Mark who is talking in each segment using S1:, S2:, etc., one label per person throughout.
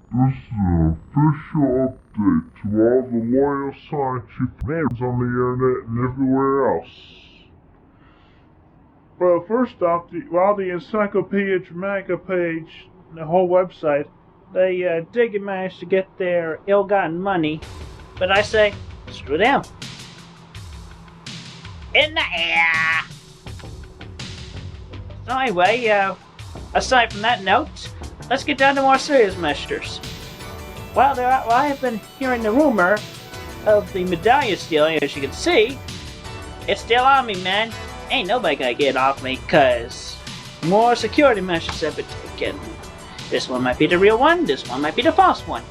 S1: This is an official update to all the loyal Sonichu fans on the internet and everywhere else. Well, first off, the Encyclopedia Dramatica page, the whole website, they did manage to get their ill-gotten money, but I say, screw them. In the air! So anyway, aside from that note, let's get down to more serious measures. Well, I have been hearing the rumor of the medallion stealing, as you can see. It's still on me, man. Ain't nobody gonna get it off me, cause more security measures have been taken. This one might be the real one, this one might be the false one.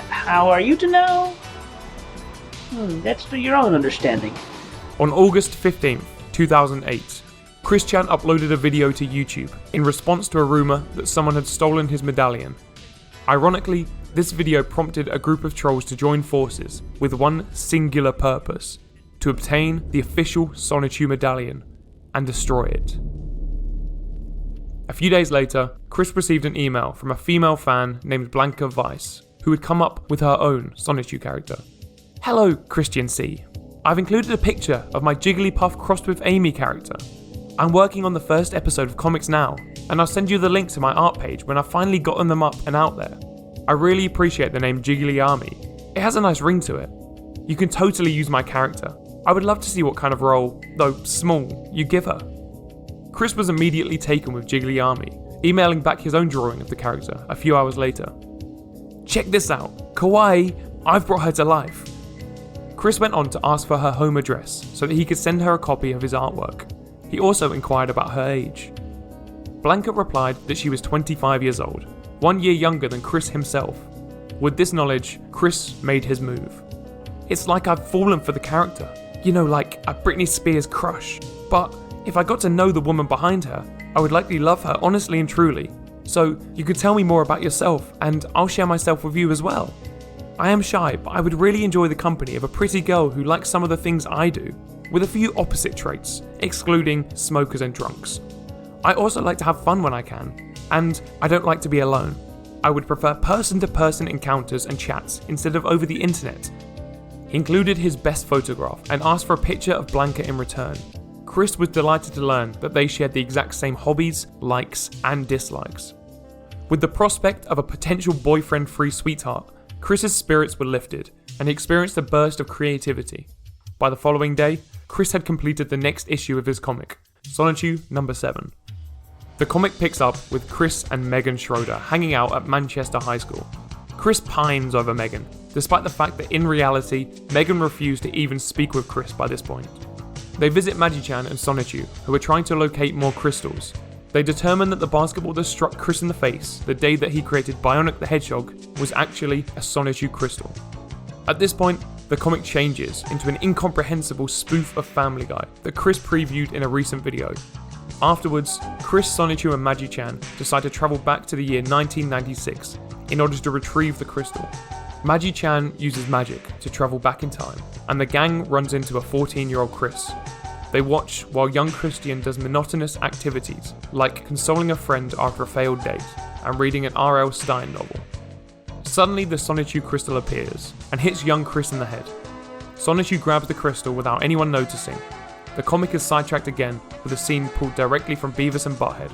S1: How are you to know? That's to your own understanding.
S2: On August 15th, 2008, Chrischan uploaded a video to YouTube in response to a rumour that someone had stolen his medallion. Ironically, this video prompted a group of trolls to join forces with one singular purpose: to obtain the official Sonichu medallion and destroy it. A few days later, Chris received an email from a female fan named Blanca Weiss, who had come up with her own Sonichu character. Hello, Christian C. I've included a picture of my Jigglypuff crossed with Amy character. I'm working on the first episode of comics now, and I'll send you the link to my art page when I've finally gotten them up and out there. I really appreciate the name Jigglyarmy. It has a nice ring to it. You can totally use my character. I would love to see what kind of role, though small, you give her. Chris was immediately taken with Jigglyarmy, emailing back his own drawing of the character a few hours later. Check this out, kawaii, I've brought her to life. Chris went on to ask for her home address so that he could send her a copy of his artwork. He also inquired about her age. Blanca replied that she was 25 years old, 1 year younger than Chris himself. With this knowledge, Chris made his move. It's like I've fallen for the character, you know, like a Britney Spears crush. But if I got to know the woman behind her, I would likely love her honestly and truly. So you could tell me more about yourself, and I'll share myself with you as well. I am shy, but I would really enjoy the company of a pretty girl who likes some of the things I do, with a few opposite traits, excluding smokers and drunks. I also like to have fun when I can, and I don't like to be alone. I would prefer person-to-person encounters and chats instead of over the internet. He included his best photograph and asked for a picture of Blanca in return. Chris was delighted to learn that they shared the exact same hobbies, likes, and dislikes. With the prospect of a potential boyfriend-free sweetheart, Chris's spirits were lifted, and he experienced a burst of creativity. By the following day, Chris had completed the next issue of his comic, Sonichu number 7. The comic picks up with Chris and Megan Schroeder hanging out at Manchester High School. Chris pines over Megan, despite the fact that in reality, Megan refused to even speak with Chris by this point. They visit Magi-chan and Sonichu, who are trying to locate more crystals. They determine that the basketball that struck Chris in the face the day that he created Bionic the Hedgehog was actually a Sonichu crystal. At this point, the comic changes into an incomprehensible spoof of Family Guy that Chris previewed in a recent video. Afterwards, Chris, Sonichu and Magi-chan decide to travel back to the year 1996 in order to retrieve the crystal. Magi-chan uses magic to travel back in time, and the gang runs into a 14-year-old Chris. They watch while young Christian does monotonous activities like consoling a friend after a failed date and reading an R.L. Stein novel. Suddenly the Sonichu crystal appears and hits young Chris in the head. Sonichu grabs the crystal without anyone noticing. The comic is sidetracked again with a scene pulled directly from Beavis and Butthead.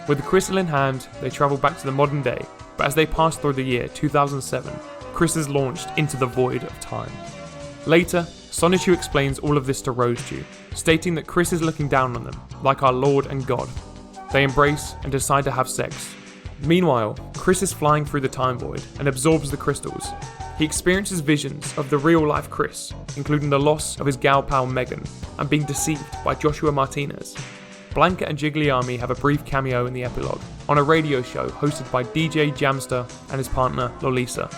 S2: With the crystal in hand, they travel back to the modern day, but as they pass through the year 2007, Chris is launched into the void of time. Later, Sonichu explains all of this to Rosedew, stating that Chris is looking down on them, like our Lord and God. They embrace and decide to have sex. Meanwhile, Chris is flying through the time void and absorbs the crystals. He experiences visions of the real-life Chris, including the loss of his gal pal Megan, and being deceived by Joshua Martinez. Blanca and Jigglyarmy have a brief cameo in the epilogue, on a radio show hosted by DJ Jamster and his partner Lolisa.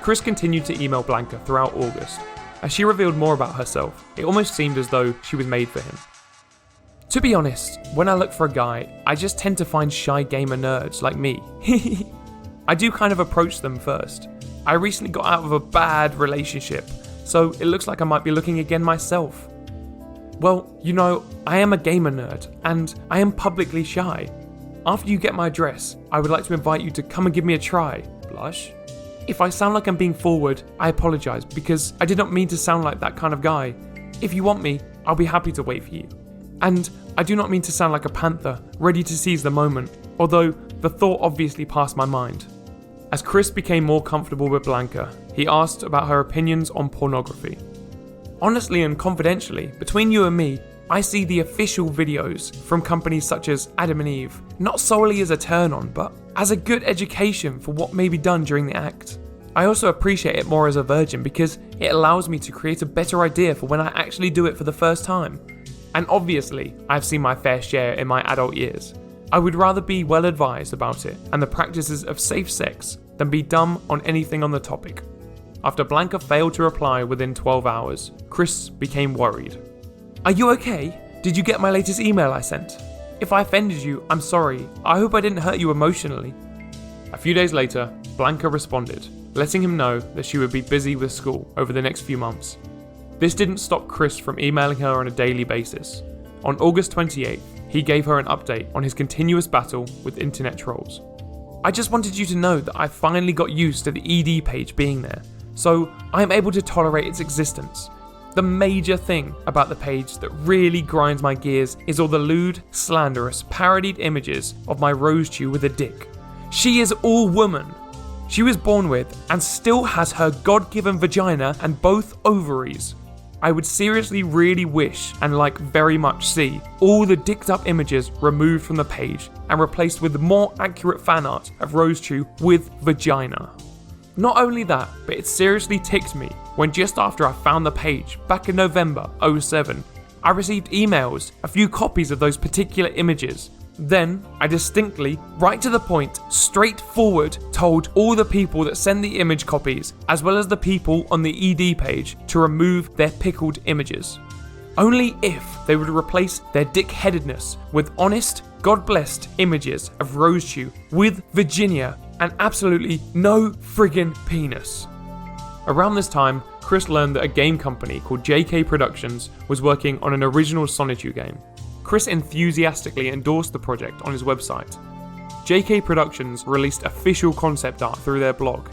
S2: Chris continued to email Blanca throughout August. As she revealed more about herself, it almost seemed as though she was made for him. To be honest, when I look for a guy, I just tend to find shy gamer nerds like me. I do kind of approach them first. I recently got out of a bad relationship, so it looks like I might be looking again myself. Well, you know, I am a gamer nerd, and I am publicly shy. after you get my address, I would like to invite you to come and give me a try. Blush. If I sound like I'm being forward, I apologize because I did not mean to sound like that kind of guy. If you want me, I'll be happy to wait for you. And I do not mean to sound like a panther, ready to seize the moment, although the thought obviously passed my mind. As Chris became more comfortable with Blanca, he asked about her opinions on pornography. Honestly and confidentially, between you and me, I see the official videos from companies such as Adam and Eve, not solely as a turn-on, but as a good education for what may be done during the act. I also appreciate it more as a virgin because it allows me to create a better idea for when I actually do it for the first time. And obviously, I've seen my fair share in my adult years. I would rather be well advised about it and the practices of safe sex than be dumb on anything on the topic. After Blanca failed to reply within 12 hours, Chris became worried. Are you okay? Did you get my latest email I sent? If I offended you, I'm sorry. I hope I didn't hurt you emotionally. A few days later, Blanca responded, letting him know that she would be busy with school over the next few months. This didn't stop Chris from emailing her on a daily basis. On August 28th, he gave her an update on his continuous battle with internet trolls. I just wanted you to know that I finally got used to the ED page being there, so I'm able to tolerate its existence. The major thing about the page that really grinds my gears is all the lewd, slanderous, parodied images of my Rosechew with a dick. She is all woman. She was born with and still has her God-given vagina and both ovaries. I would seriously really wish and very much see all the dicked up images removed from the page and replaced with more accurate fan art of Rosechew with vagina. Not only that, but it seriously ticked me when just after I found the page back in November 07, I received emails, a few copies of those particular images. Then, I distinctly, right to the point, straightforward, told all the people that send the image copies, as well as the people on the ED page, to remove their pickled images. Only if they would replace their dick-headedness with honest, God-blessed images of Rosechew with Virginia and absolutely no friggin' penis. Around this time, Chris learned that a game company called JK Productions was working on an original Sonichu game. Chris enthusiastically endorsed the project on his website. JK Productions released official concept art through their blog.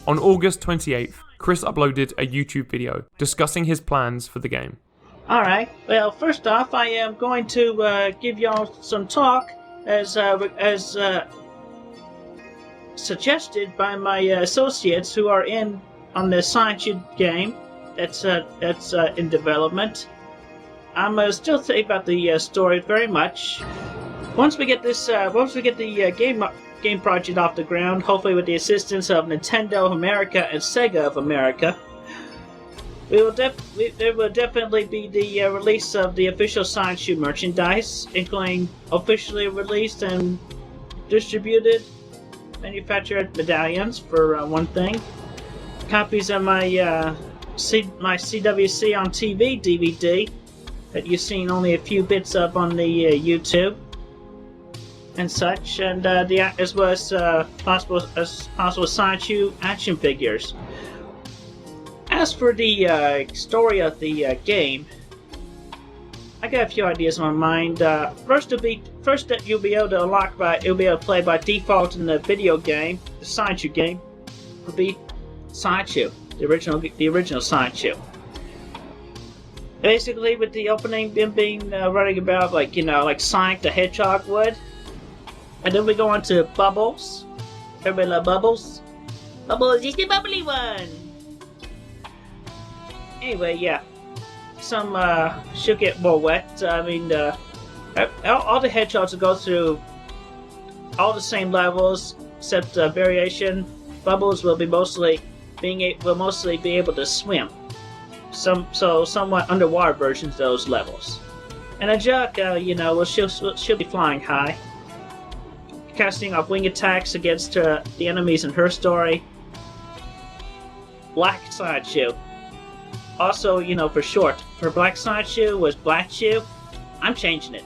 S2: On August 28th, Chris uploaded a YouTube video discussing his plans for the game.
S1: Alright, well, first off, I am going to give y'all some talk as suggested by my associates who are on the Sonichu game that's in development. I'm still thinking about the story very much. Once we get the game project off the ground, hopefully with the assistance of Nintendo of America and SAGA of America, there will definitely be the release of the official Sonichu merchandise, including officially released and distributed manufactured medallions for one thing. Copies of my CWC on TV DVD that you've seen only a few bits of on the YouTube and such, and as well as possible Sonichu action figures. As for the story of the game, I got a few ideas in my mind. First that you'll be able to unlock you'll be able to play by default in the video game, the Sonichu game, will be Sonichu, the original Sonichu. Basically, with the opening being running about like Sonic the Hedgehog would, and then we go on to Bubbles. Everybody love Bubbles. Bubbles is the bubbly one. Anyway, yeah. She'll get more wet. I mean, all the hedgehogs will go through all the same levels, except variation. Bubbles will mostly be able to swim. Somewhat underwater versions of those levels. And a Jug, she'll be flying high, casting off wing attacks against the enemies in her story. Black Sonichu. Also, for short, for Black Sonichu was Black Chew. I'm changing it.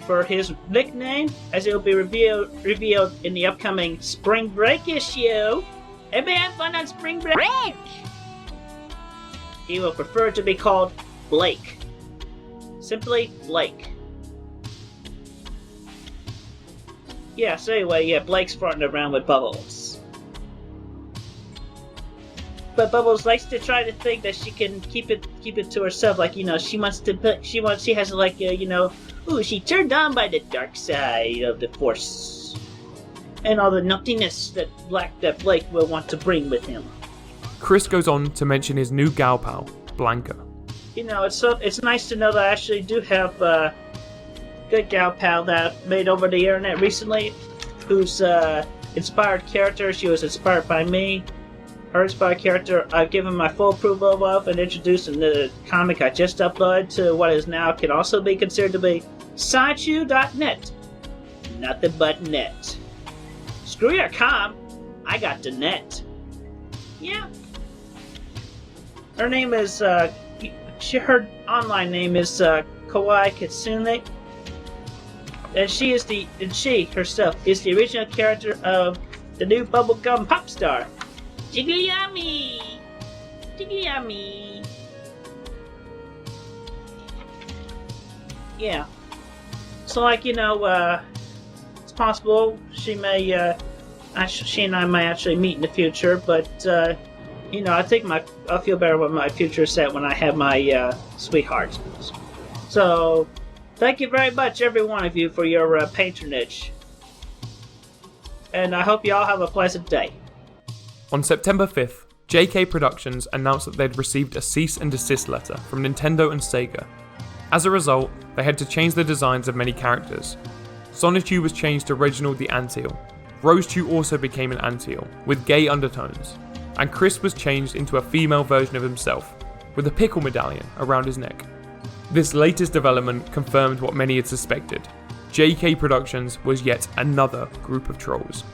S1: For his nickname, as it will be revealed in the upcoming Spring Break issue. Everybody have fun on Spring Break! He will prefer to be called Blake. Simply Blake. Yeah, so anyway, yeah, Blake's farting around with Bubbles. But Bubbles likes to try to think that she can keep it to herself. Like, you know, she has like, you know, ooh, she turned on by the dark side of the Force. And all the nuttiness that Blake will want to bring with him.
S2: Chris goes on to mention his new gal pal, Blanca.
S1: You know, it's nice to know that I actually do have a good gal pal that I made over the internet recently, whose inspired character, she was inspired by me. Her inspired character I've given my full approval of and introduced in the comic I just uploaded to what is now can also be considered to be Sonichu.net. Nothing but net. Screw your com, I got the net. Yeah. Her name is, her online name is Clyde Cash, and she herself is the original character of the new bubblegum pop star. Jiggly yummy! Jiggly yummy! Yeah. So, like, you know, it's possible she and I might actually meet in the future, but, you know, I think I'll feel better with my future set when I have my, sweetheart. So, thank you very much, every one of you, for your, patronage. And I hope you all have a pleasant day.
S2: On September 5th, JK Productions announced that they'd received a cease and desist letter from Nintendo and SAGA. As a result, they had to change the designs of many characters. Sonichu was changed to Reginald the Anteel. Rosechu also became an Anteel, with gay undertones. And Chris was changed into a female version of himself, with a pickle medallion around his neck. This latest development confirmed what many had suspected. JK Productions was yet another group of trolls.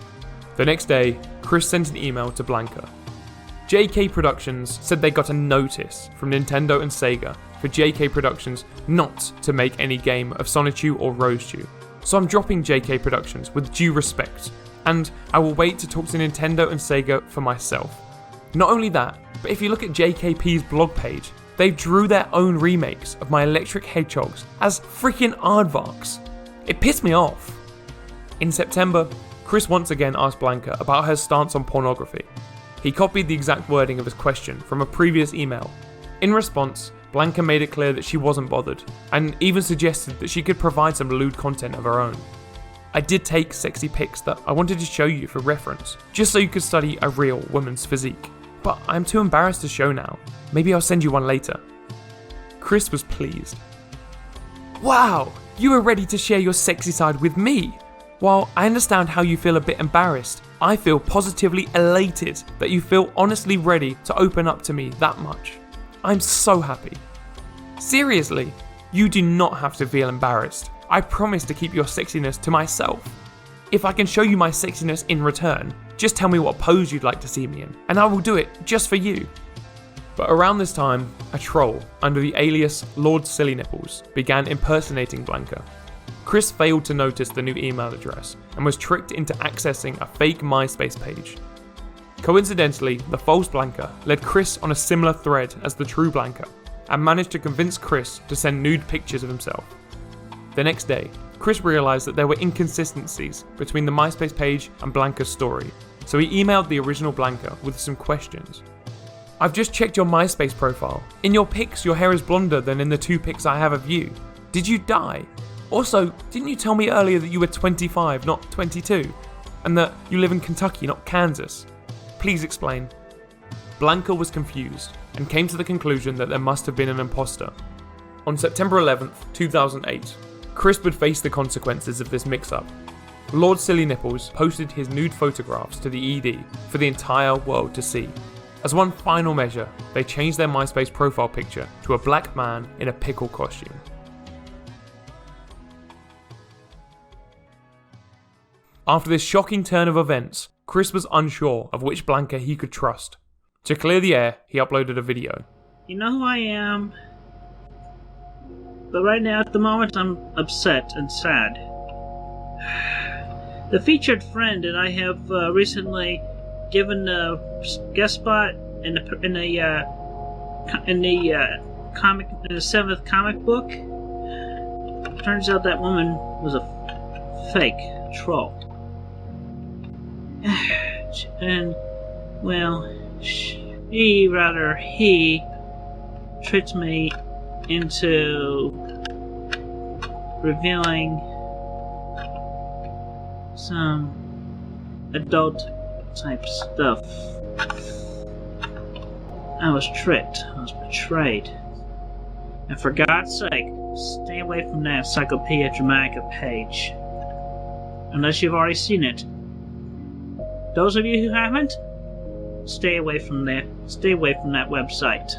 S2: The next day, Chris sent an email to Blanca. JK Productions said they got a notice from Nintendo and SAGA for JK Productions not to make any game of Sonichu or Rosechu. So I'm dropping JK Productions with due respect, and I will wait to talk to Nintendo and SAGA for myself. Not only that, but if you look at JKP's blog page, they drew their own remakes of my electric hedgehogs as freaking aardvarks. It pissed me off. In September, Chris once again asked Blanca about her stance on pornography. He copied the exact wording of his question from a previous email. In response, Blanca made it clear that she wasn't bothered, and even suggested that she could provide some lewd content of her own. I did take sexy pics that I wanted to show you for reference, just so you could study a real woman's physique. But I'm too embarrassed to show now. Maybe I'll send you one later. Chris was pleased. Wow, you are ready to share your sexy side with me. While I understand how you feel a bit embarrassed, I feel positively elated that you feel honestly ready to open up to me that much. I'm so happy. Seriously, you do not have to feel embarrassed. I promise to keep your sexiness to myself. If I can show you my sexiness in return, just tell me what pose you'd like to see me in, and I will do it just for you. But around this time, a troll under the alias Lordsillynipples began impersonating Blanca. Chris failed to notice the new email address and was tricked into accessing a fake MySpace page. Coincidentally, the false Blanca led Chris on a similar thread as the true Blanca and managed to convince Chris to send nude pictures of himself. The next day, Chris realised that there were inconsistencies between the MySpace page and Blanca's story, so he emailed the original Blanca with some questions. I've just checked your MySpace profile. In your pics, your hair is blonder than in the 2 pics I have of you. Did you die? Also, didn't you tell me earlier that you were 25, not 22? And that you live in Kentucky, not Kansas? Please explain. Blanca was confused and came to the conclusion that there must have been an imposter. On September 11th, 2008, Chris would face the consequences of this mix-up. Lordsillynipples posted his nude photographs to the ED for the entire world to see. As one final measure, they changed their MySpace profile picture to a black man in a pickle costume. After this shocking turn of events, Chris was unsure of which Blanca he could trust. To clear the air, he uploaded a video.
S1: You know who I am, but right now at the moment I'm upset and sad. The featured friend that I have recently given a guest spot in the 7th comic book. Turns out that woman was a fake troll. And, well, he tricked me into revealing some adult type stuff. I was tricked. I was betrayed. And for God's sake, stay away from that Encyclopedia Dramatica page. Unless you've already seen it. Those of you who haven't, stay away from there. Stay away from that website.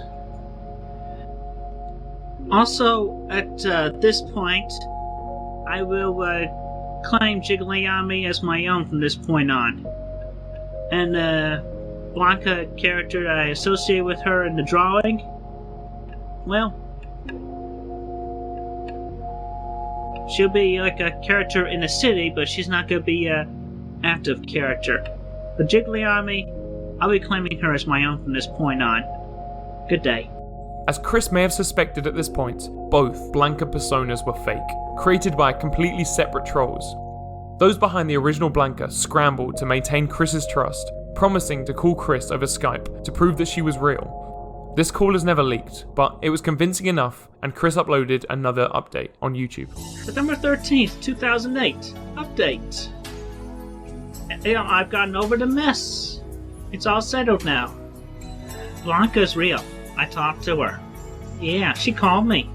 S1: Also, at this point, I will claim Sonichu as my own from this point on. And Blanca character that I associate with her in the drawing, well, she'll be like a character in the city, but she's not going to be an active character. But Sonichu, I'll be claiming her as my own from this point on. Good day.
S2: As Chris may have suspected at this point, both Blanca personas were fake, created by completely separate trolls. Those behind the original Blanca scrambled to maintain Chris's trust, promising to call Chris over Skype to prove that she was real. This call has never leaked, but it was convincing enough, and Chris uploaded another update on YouTube.
S1: September 13th, 2008. Update. I've gotten over the mess. It's all settled now. Blanca's real. I talked to her. Yeah, she called me.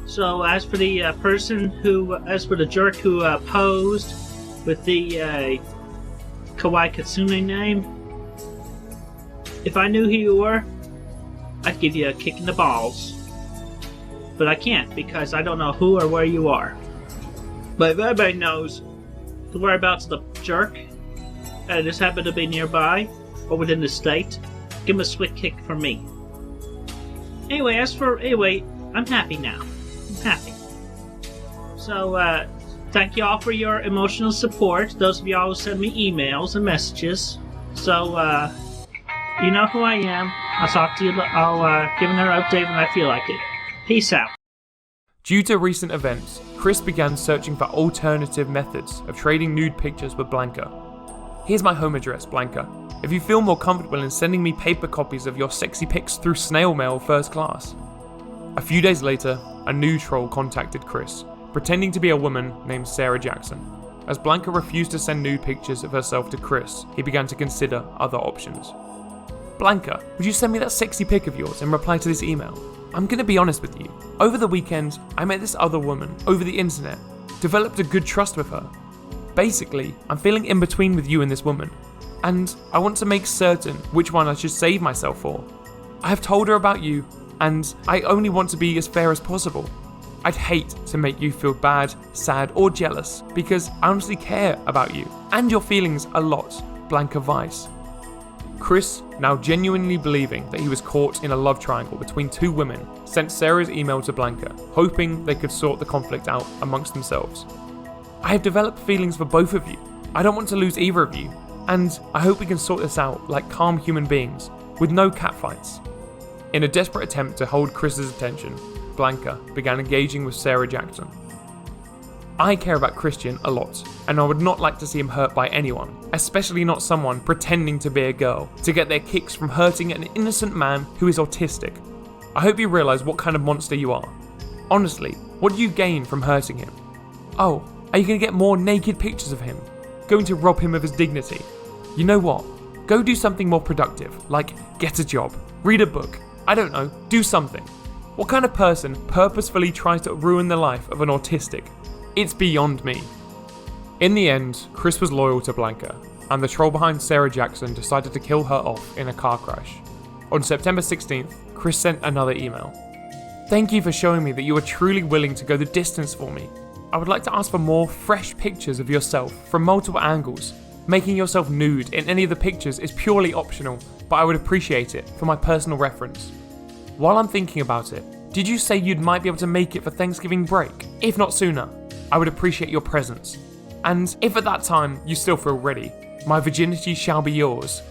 S1: So as for the jerk who posed with the Kawaii Kitsune name, if I knew who you were, I'd give you a kick in the balls. But I can't because I don't know who or where you are. But if everybody knows the whereabouts of the jerk, and just happen to be nearby or within the state, give him a swift kick from me. Anyway, I'm happy now. I'm happy. So, thank you all for your emotional support. Those of y'all who send me emails and messages. So, you know who I am. I'll talk to you. I'll give another update when I feel like it. Peace out.
S2: Due to recent events, Chris began searching for alternative methods of trading nude pictures with Blanca. Here's my home address, Blanca. If you feel more comfortable in sending me paper copies of your sexy pics through snail mail first class. A few days later, a new troll contacted Chris, pretending to be a woman named Sarah Jackson. As Blanca refused to send nude pictures of herself to Chris, he began to consider other options. Blanca, would you send me that sexy pic of yours in reply to this email? I'm gonna be honest with you. Over the weekend, I met this other woman over the internet, developed a good trust with her. Basically, I'm feeling in between with you and this woman, and I want to make certain which one I should save myself for. I have told her about you, and I only want to be as fair as possible. I'd hate to make you feel bad, sad, or jealous, because I honestly care about you, and your feelings a lot, Blanca Weiss. Chris, now genuinely believing that he was caught in a love triangle between two women, sent Sarah's email to Blanca, hoping they could sort the conflict out amongst themselves. I have developed feelings for both of you. I don't want to lose either of you, and I hope we can sort this out like calm human beings, with no catfights. In a desperate attempt to hold Chris's attention, Blanca began engaging with Sarah Jackson. I care about Chrischan a lot, and I would not like to see him hurt by anyone, especially not someone pretending to be a girl to get their kicks from hurting an innocent man who is autistic. I hope you realise what kind of monster you are. Honestly, what do you gain from hurting him? Oh, are you going to get more naked pictures of him? Going to rob him of his dignity? You know what? Go do something more productive, like get a job, read a book, I don't know, do something. What kind of person purposefully tries to ruin the life of an autistic? It's beyond me. In the end, Chris was loyal to Blanca, and the troll behind Sarah Jackson decided to kill her off in a car crash. On September 16th, Chris sent another email. Thank you for showing me that you are truly willing to go the distance for me. I would like to ask for more fresh pictures of yourself from multiple angles. Making yourself nude in any of the pictures is purely optional, but I would appreciate it for my personal reference. While I'm thinking about it, did you say you might be able to make it for Thanksgiving break? If not sooner, I would appreciate your presence. And if at that time you still feel ready, my virginity shall be yours.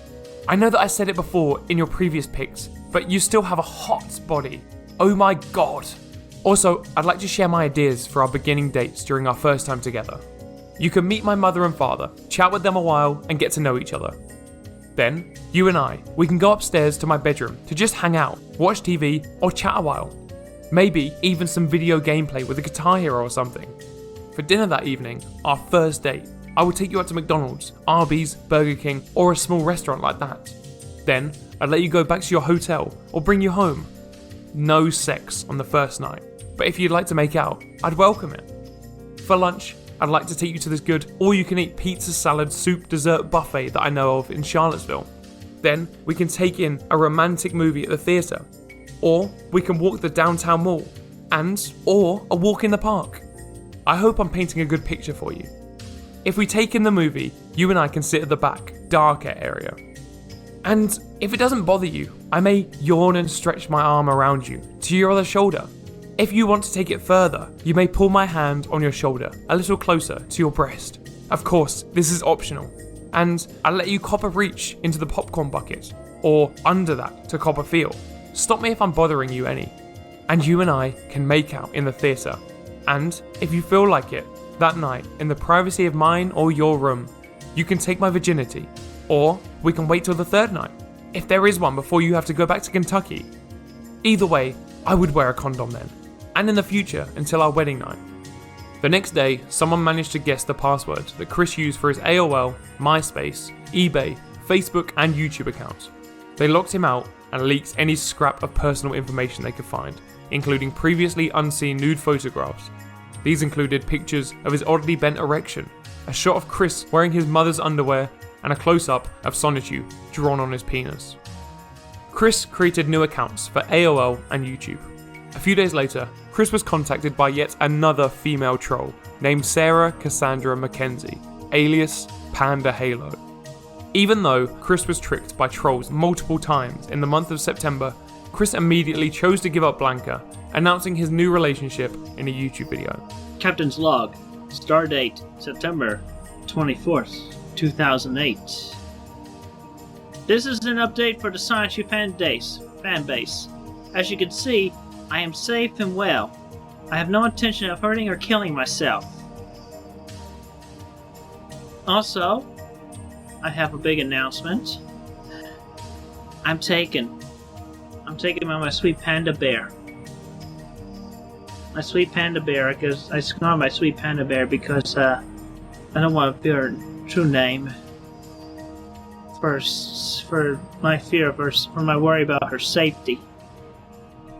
S2: I know that I said it before in your previous pics, but you still have a hot body. Oh my god. Also, I'd like to share my ideas for our beginning dates during our first time together. You can meet my mother and father, chat with them a while, and get to know each other. Then, you and we can go upstairs to my bedroom to just hang out, watch TV, or chat a while. Maybe even some video gameplay with a Guitar Hero or something. For dinner that evening, our first date, I will take you out to McDonald's, Arby's, Burger King, or a small restaurant like that. Then, I'd let you go back to your hotel or bring you home. No sex on the first night, but if you'd like to make out, I'd welcome it. For lunch, I'd like to take you to this good all-you-can-eat pizza, salad, soup, dessert buffet that I know of in Charlottesville. Then, we can take in a romantic movie at the theatre. Or, we can walk the downtown mall. Or a walk in the park. I hope I'm painting a good picture for you. If we take in the movie, you and I can sit at the back, darker area. And if it doesn't bother you, I may yawn and stretch my arm around you, to your other shoulder. If you want to take it further, you may pull my hand on your shoulder, a little closer to your breast. Of course, this is optional. And I'll let you cop a reach into the popcorn bucket, or under that to cop a feel. Stop me if I'm bothering you any. And you and I can make out in the theatre. And if you feel like it, that night, in the privacy of mine or your room, you can take my virginity. Or we can wait till the third night, if there is one before you have to go back to Kentucky. Either way, I would wear a condom then, and in the future until our wedding night. The next day, someone managed to guess the password that Chris used for his AOL, MySpace, eBay, Facebook and YouTube accounts. They locked him out and leaked any scrap of personal information they could find, including previously unseen nude photographs. These included pictures of his oddly bent erection, a shot of Chris wearing his mother's underwear, and a close-up of Sonichu drawn on his penis. Chris created new accounts for AOL and YouTube. A few days later, Chris was contacted by yet another female troll named Sarah Cassandra Mackenzie, alias PandaHalo. Even though Chris was tricked by trolls multiple times in the month of September, Chris immediately chose to give up Blanca, announcing his new relationship in a YouTube video.
S1: Captain's log. Stardate September 24th, 2008. This is an update for the Sonichu fan base. As you can see, I am safe and well. I have no intention of hurting or killing myself. Also, I have a big announcement. I'm taking my sweet panda bear. My sweet panda bear, because I call my sweet panda bear because I don't want to be her true name. For my worry about her safety.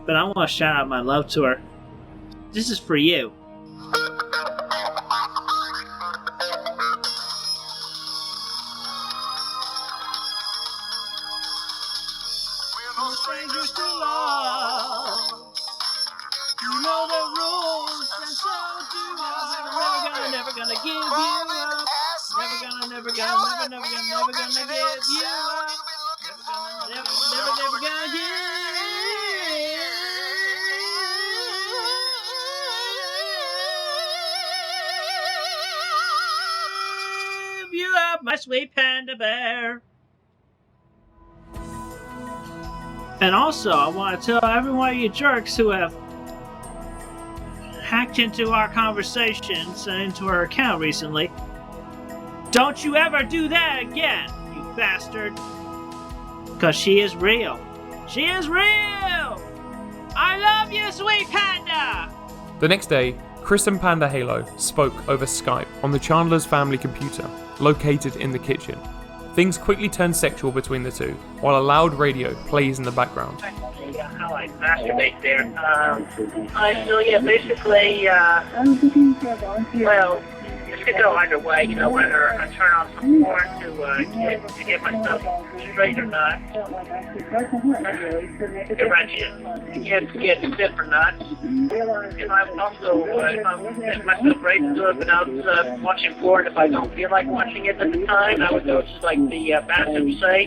S1: But I want to shout out my love to her. This is for you. Strangers to love. You know the rules, and so do I. Never gonna give you up. Never gonna give you up. Never gonna give you up, my sweet panda bear. And also, I want to tell every one of you jerks who have hacked into our conversations and into our account recently, don't you ever do that again, you bastard. Because she is real. She is real! I love you, sweet panda!
S2: The next day, Chris and PandaHalo spoke over Skype on the Chandler's family computer, located in the kitchen. Things quickly turn sexual between the two, while a loud radio plays in the background.
S1: How I masturbate there. Basically, well, just to go underway, whether I turn on some porn to get myself straight or not. Get stiff or not. If I'm also, if I'm getting myself ready to do it without watching porn, if I don't feel like watching it at the time, I would go just like the bathroom say.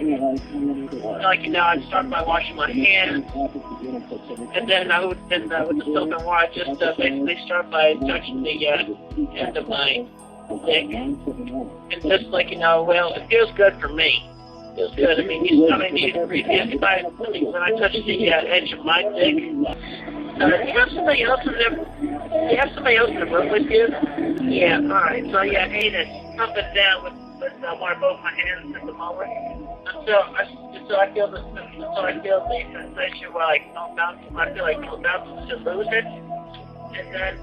S1: I'd start by washing my hands. And then with the soap and water, I just basically start by touching the end of my dick. And just it feels good for me. It feels good. I mean, when I touch the edge of my dick, do you have somebody else in the room with you? Yeah, alright. So yeah, eight is up and down with one of both my hands at the moment. Until I feel the sensation where like I'll bounce, I feel like I'll bounce to lose it. And then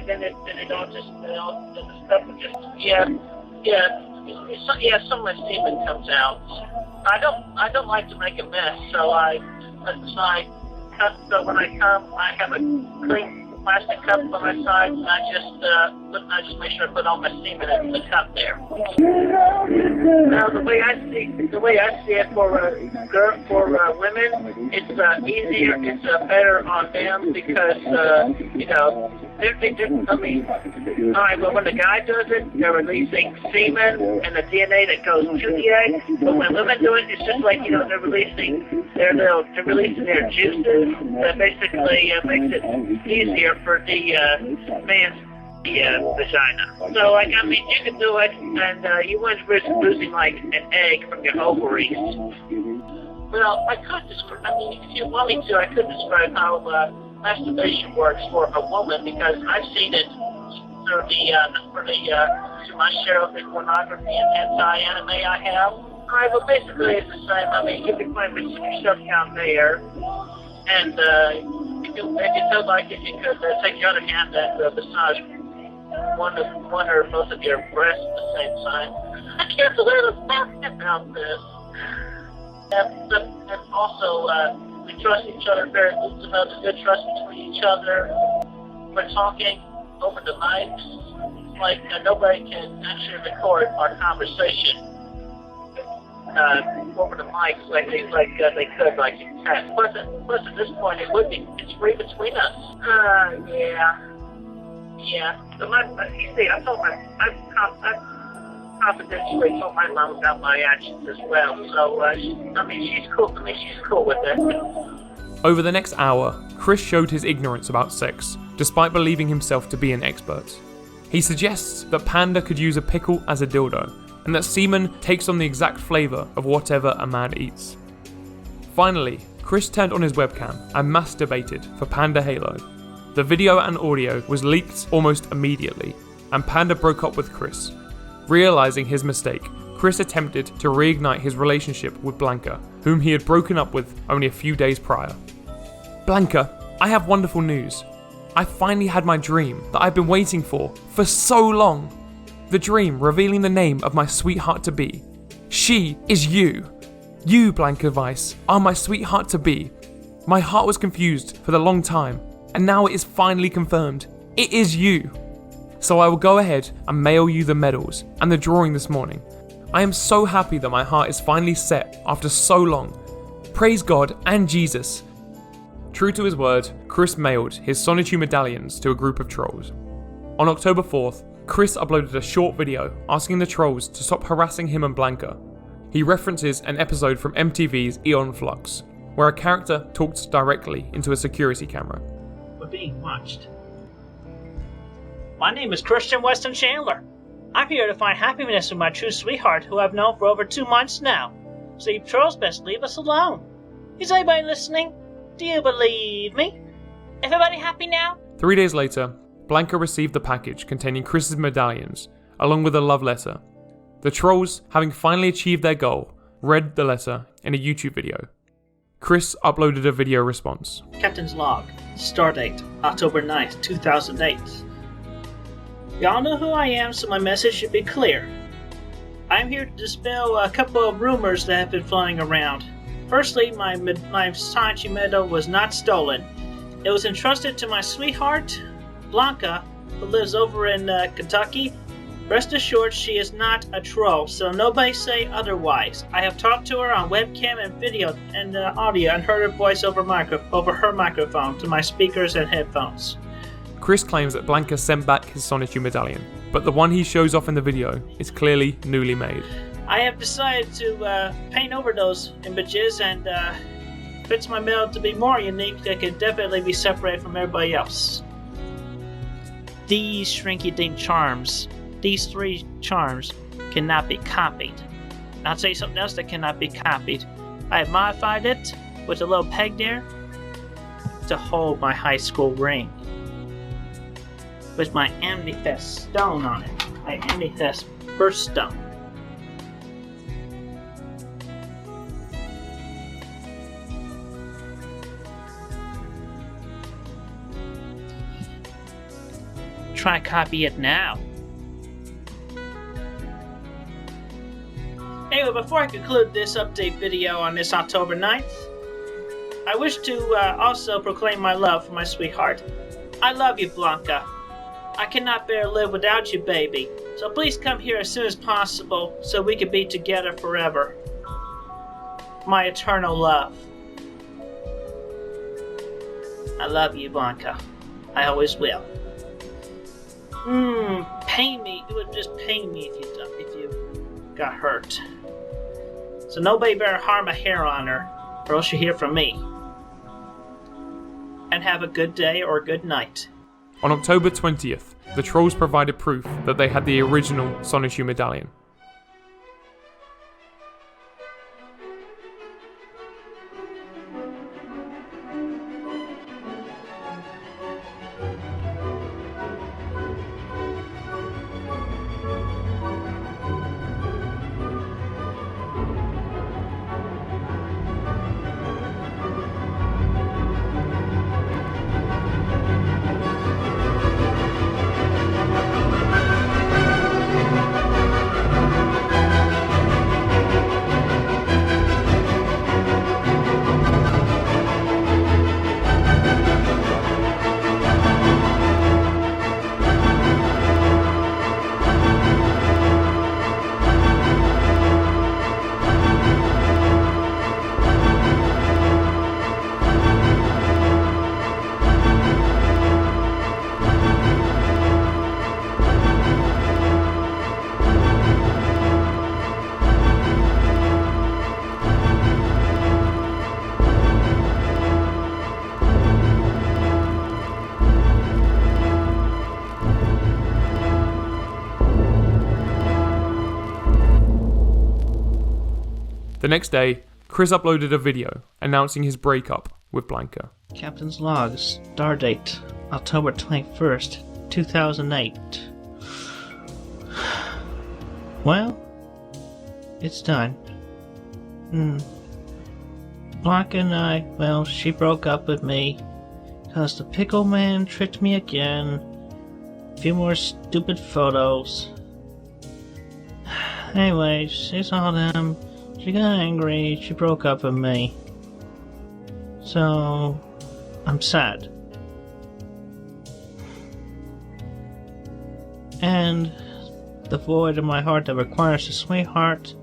S1: then it all just the stuff will just some of my semen comes out. I don't like to make a mess, so so when I come, I have a clean plastic cup on my side, and I just make sure I put all my semen in the cup there. Now the way I see it for women, it's easier, it's better on them because but when the guy does it, they're releasing semen and the DNA that goes to the egg. But when women do it, it's just like they're releasing their juices. That basically makes it easier for the man's vagina. So you can do it, and you wouldn't risk losing like an egg from your ovaries. Well, I could describe. If you want me to, I could describe how masturbation works for a woman because I've seen it through my share of the pornography and anti-anime I have. Alright, well basically it's the same. You can find yourself down there, and if you feel like it, you could take your other hand and massage one or both of your breasts at the same time. I can't believe about this. And also, we trust each other very much. There's a good trust between each other. We're talking over the mics. Like, nobody can actually record our conversation over the mics like they could, like in text. Plus, at this point, it's free between us. Yeah. But I told I've confidentially told my mom about my actions as well. So, she's cool. She's cool with it.
S2: Over the next hour, Chris showed his ignorance about sex, despite believing himself to be an expert. He suggests that Panda could use a pickle as a dildo, and that semen takes on the exact flavour of whatever a man eats. Finally, Chris turned on his webcam and masturbated for PandaHalo. The video and audio was leaked almost immediately, and Panda broke up with Chris. Realising his mistake, Chris attempted to reignite his relationship with Blanca, whom he had broken up with only a few days prior. Blanca, I have wonderful news. I finally had my dream that I've been waiting for so long. The dream revealing the name of my sweetheart-to-be. She is you. You, Blanca Weiss, are my sweetheart-to-be. My heart was confused for the long time, and now it is finally confirmed. It is you. So I will go ahead and mail you the medals and the drawing this morning. I am so happy that my heart is finally set after so long. Praise God and Jesus. True to his word, Chris mailed his Sonichu medallions to a group of trolls. On October 4th, Chris uploaded a short video asking the trolls to stop harassing him and Blanca. He references an episode from MTV's Aeon Flux, where a character talks directly into a security camera.
S1: We're being watched. My name is Christian Weston Chandler. I'm here to find happiness with my true sweetheart, who I've known for over 2 months now. So you trolls best leave us alone. Is anybody listening? Do you believe me? Everybody happy now?
S2: 3 days later, Blanca received the package containing Chris's medallions, along with a love letter. The trolls, having finally achieved their goal, read the letter in a YouTube video. Chris uploaded a video response.
S1: Captain's log. Stardate, October 9th, 2008. Y'all know who I am, so my message should be clear. I'm here to dispel a couple of rumors that have been flying around. Firstly, my Sonichu medal was not stolen. It was entrusted to my sweetheart, Blanca, who lives over in Kentucky. Rest assured, she is not a troll, so nobody say otherwise. I have talked to her on webcam and video and audio and heard her voice over her microphone to my speakers and headphones.
S2: Chris claims that Blanca sent back his Sonichu medallion, but the one he shows off in the video is clearly newly made.
S1: I have decided to paint over those images and fits my medal to be more unique. That can definitely be separated from everybody else. These shrinky-dink charms, these 3 charms, cannot be copied. I'll tell you something else that cannot be copied. I have modified it with a little peg there to hold my high school ring. with my amethyst stone on it. My amethyst birthstone. Try copy it now. Anyway, before I conclude this update video on this October 9th, I wish to also proclaim my love for my sweetheart. I love you, Blanca. I cannot bear to live without you, baby. So please come here as soon as possible so we can be together forever. My eternal love. I love you, Blanca. I always will. Pain me. It would just pain me if you got hurt. So nobody better harm a hair on her, or else you hear from me. And have a good day or a good night.
S2: On October 20th, the trolls provided proof that they had the original Sonichu medallion. The next day, Chris uploaded a video announcing his breakup with Blanca.
S1: Captain's log, stardate, October 21st, 2008. Well, it's done. Blanca and I, well, she broke up with me because the pickle man tricked me again. A few more stupid photos. Anyway, she saw them. She got angry, she broke up with me. So, I'm sad. And the void in my heart that requires a sweetheart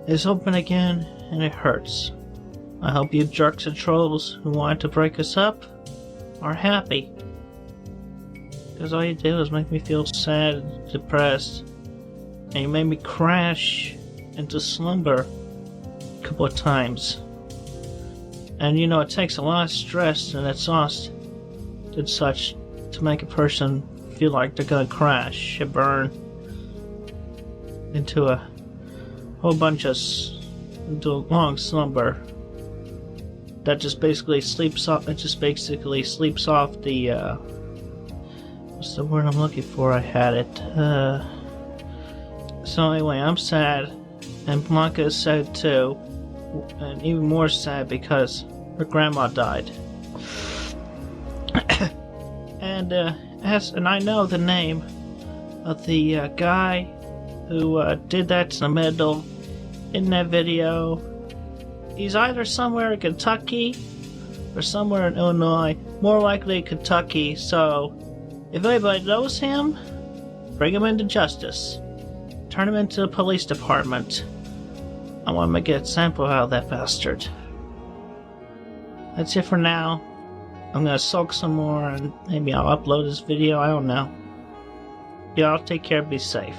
S1: is open again, and it hurts. I hope you jerks and trolls who wanted to break us up are happy. Because all you do is make me feel sad and depressed. And you made me crash into slumber a couple of times. And you know, it takes a lot of stress and exhaust and such to make a person feel like they're gonna crash and burn into a whole bunch of into a long slumber that just basically sleeps off. It just basically sleeps off the what's the word I'm looking for? I had it. So anyway, I'm sad. And Blanca is sad too, and even more sad because her grandma died. And I know the name of the guy who did that to the medal in that video. He's either somewhere in Kentucky or somewhere in Illinois, more likely Kentucky. So if anybody knows him, bring him into justice. Turn him into the police department. I want to get a sample out of that bastard. That's it for now. I'm gonna sulk some more and maybe I'll upload this video, I don't know. Y'all take care, be safe.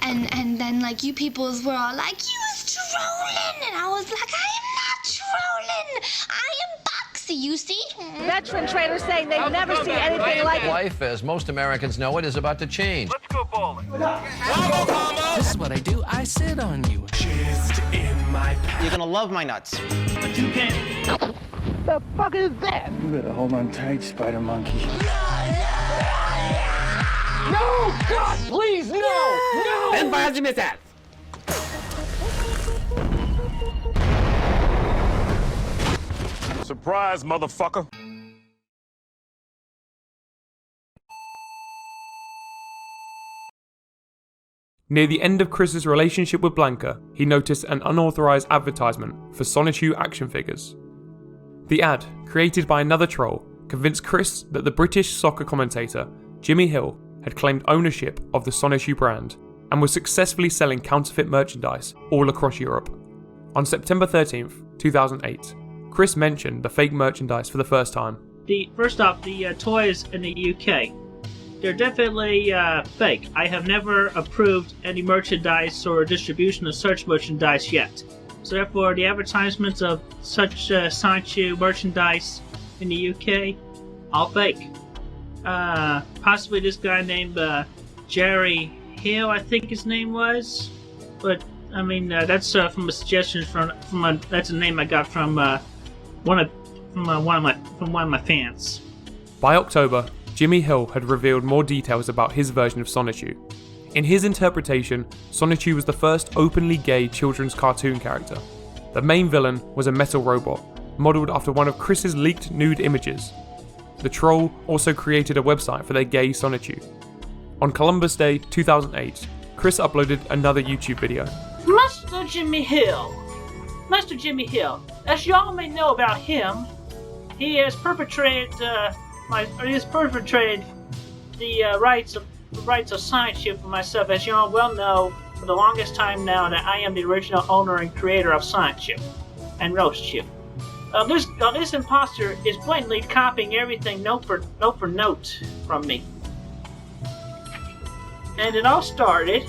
S3: And then you peoples were all like, you was trolling, and I was like, I am not trolling, I am boxy. you see?
S4: Veteran traders saying they've never seen anything like it.
S5: Life, as most Americans know it, is about to change.
S6: Let's go bowling.
S7: This is what I do. I sit on you.
S6: Just in my path.
S8: You're gonna love my nuts.
S1: But you can't.
S4: The fuck is that?
S9: You better hold on tight, Spider Monkey.
S7: No! God, please, no! No!
S8: Then why you miss that?
S6: Surprise, motherfucker.
S2: Near the end of Chris's relationship with Blanca, he noticed an unauthorized advertisement for Sonichu action figures. The ad, created by another troll, convinced Chris that the British soccer commentator Jimmy Hill had claimed ownership of the Sonichu brand and was successfully selling counterfeit merchandise all across Europe. On September 13th, 2008, Chris mentioned the fake merchandise for the first time.
S1: First off, the toys in the UK. They're definitely fake. I have never approved any merchandise or distribution of such merchandise yet. So therefore, the advertisements of such Sonichu merchandise in the UK, all fake. Possibly this guy named Jerry Hill, I think his name was. But I mean, that's from a suggestion that's a name I got from one of my fans.
S2: By October, Jimmy Hill had revealed more details about his version of Sonichu. In his interpretation, Sonichu was the first openly gay children's cartoon character. The main villain was a metal robot, modelled after one of Chris's leaked nude images. The troll also created a website for their gay Sonichu. On Columbus Day 2008, Chris uploaded another YouTube video.
S1: Master Jimmy Hill, as y'all may know about him, he has perpetrated the rights of Sonichu for myself. As y'all well know, for the longest time now, that I am the original owner and creator of Sonichu and Roastchu. This imposter is blatantly copying everything note for note from me. And it all started,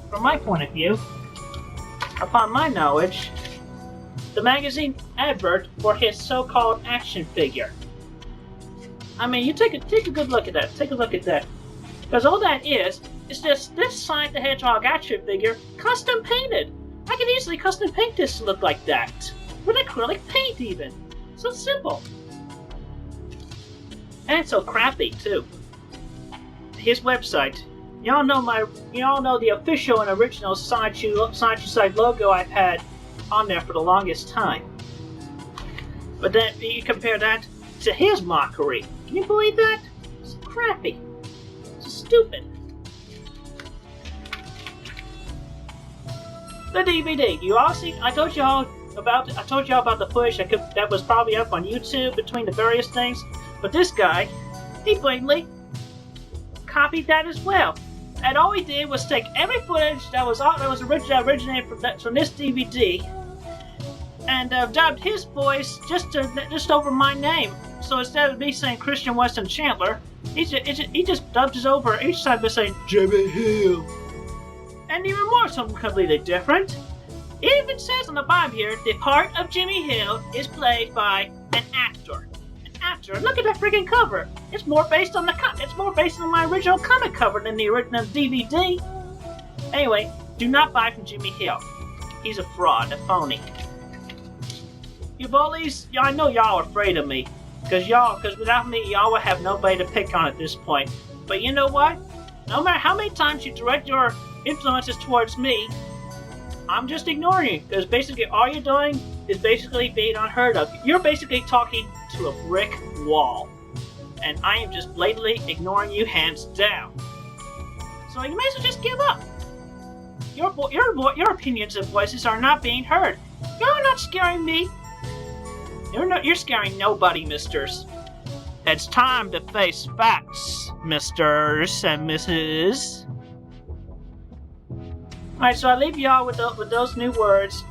S1: from my point of view, upon my knowledge, the magazine advert for his so-called action figure. I mean, you take a good look at that. Take a look at that. Because all that is just this Sonic the Hedgehog action figure custom painted. I can easily custom paint this to look like that. With acrylic paint even. So simple. And it's so crappy too. His website. Y'all know the official and original Sonichu site logo I've had on there for the longest time. But then you compare that to his mockery. Can you believe that? It's crappy. It's stupid. The DVD. You all see? I told y'all about the footage that was probably up on YouTube between the various things. But this guy, he blatantly copied that as well. And all he did was take every footage that originated from this DVD and dubbed his voice just over my name. So instead of me saying Christian Weston Chandler, he just dubbed us over each time by saying Jimmy Hill. And even more, something completely different. It even says on the bottom here, the part of Jimmy Hill is played by an actor. Look at that freaking cover. It's more based on my original comic cover than the original DVD. Anyway, do not buy from Jimmy Hill. He's a fraud, a phony. You bullies, I know y'all are afraid of me, because without me, y'all would have nobody to pick on at this point. But you know what? No matter how many times you direct your influences towards me, I'm just ignoring you, because basically all you're doing is basically being unheard of. You're basically talking to a brick wall, and I am just blatantly ignoring you hands down. So you may as well just give up. Your opinions and voices are not being heard. You're not scaring me. You're scaring nobody, misters. It's time to face facts, misters and misses. Alright, so I leave y'all with those new words,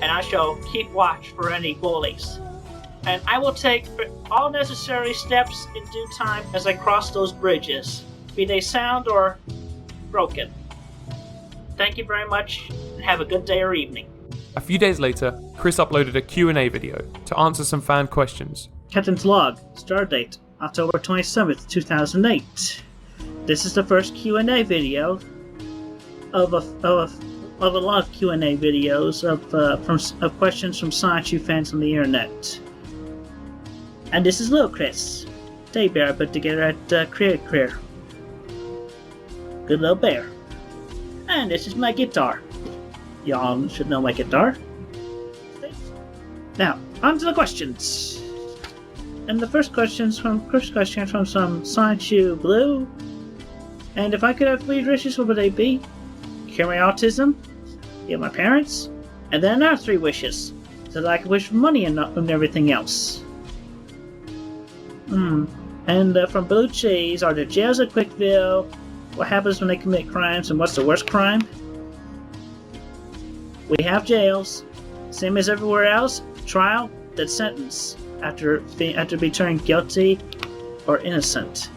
S1: and I shall keep watch for any bullies. And I will take all necessary steps in due time as I cross those bridges, be they sound or broken. Thank you very much, and have a good day or evening.
S2: A few days later, Chris uploaded a Q&A video to answer some fan questions.
S1: Captain's log, stardate, October 27th, 2008. This is the first Q&A video of a lot of Q&A videos of questions from Sonichu fans on the internet. And this is Little Chris, Day Bear I put together at Creative Career. Good little bear. And this is my guitar. Y'all should know my guitar. Now, on to the questions. And the first question from some Sonichu Blue. And if I could have 3 wishes, what would they be? Cure my autism, heal my parents, and then another 3 wishes, so that I could wish for money and everything else. And from Blue Cheese, are there jails at Quickville? What happens when they commit crimes, and what's the worst crime? We have jails, same as everywhere else. Trial, then sentence after being turned guilty or innocent.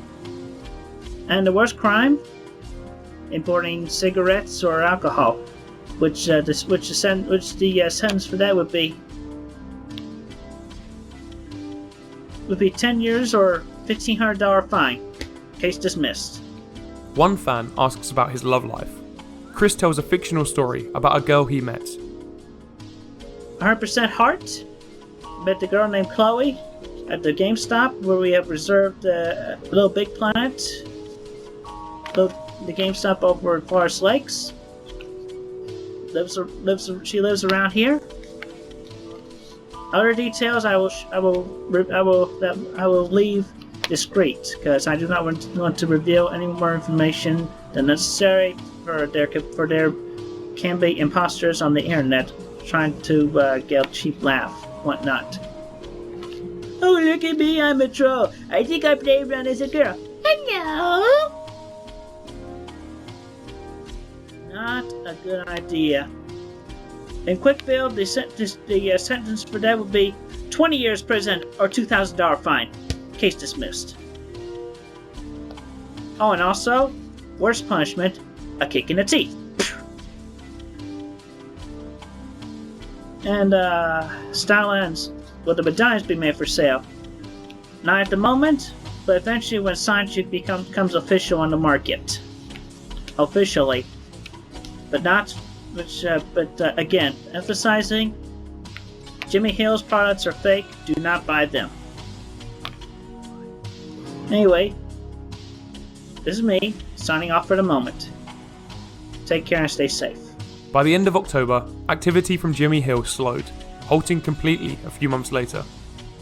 S1: And the worst crime? Importing cigarettes or alcohol, which the sentence for that would be 10 years or $1,500 fine. Case dismissed.
S2: One fan asks about his love life. Chris tells a fictional story about a girl he met.
S1: 100% heart. Met the girl named Chloe at the GameStop where we have reserved Little Big Planet. The GameStop over at Forest Lakes. She lives around here. Other details I will leave discreet because I do not want to reveal any more information than necessary for there can be imposters on the internet trying to get a cheap laugh, whatnot. Oh, look at me, I'm a troll. I think I play around as a girl. Hello. Not a good idea. In Quickville, the sentence for that would be 20 years prison or $2,000 fine. Case dismissed. Oh, and also, worst punishment, a kick in the teeth. And style ends. Will the medallions be made for sale? Not at the moment, but eventually when Sonichu becomes official on the market. Officially. But again, emphasizing, Jimmy Hill's products are fake, do not buy them. Anyway, this is me, signing off for the moment. Take care and stay safe.
S2: By the end of October, activity from Jimmy Hill slowed, halting completely a few months later.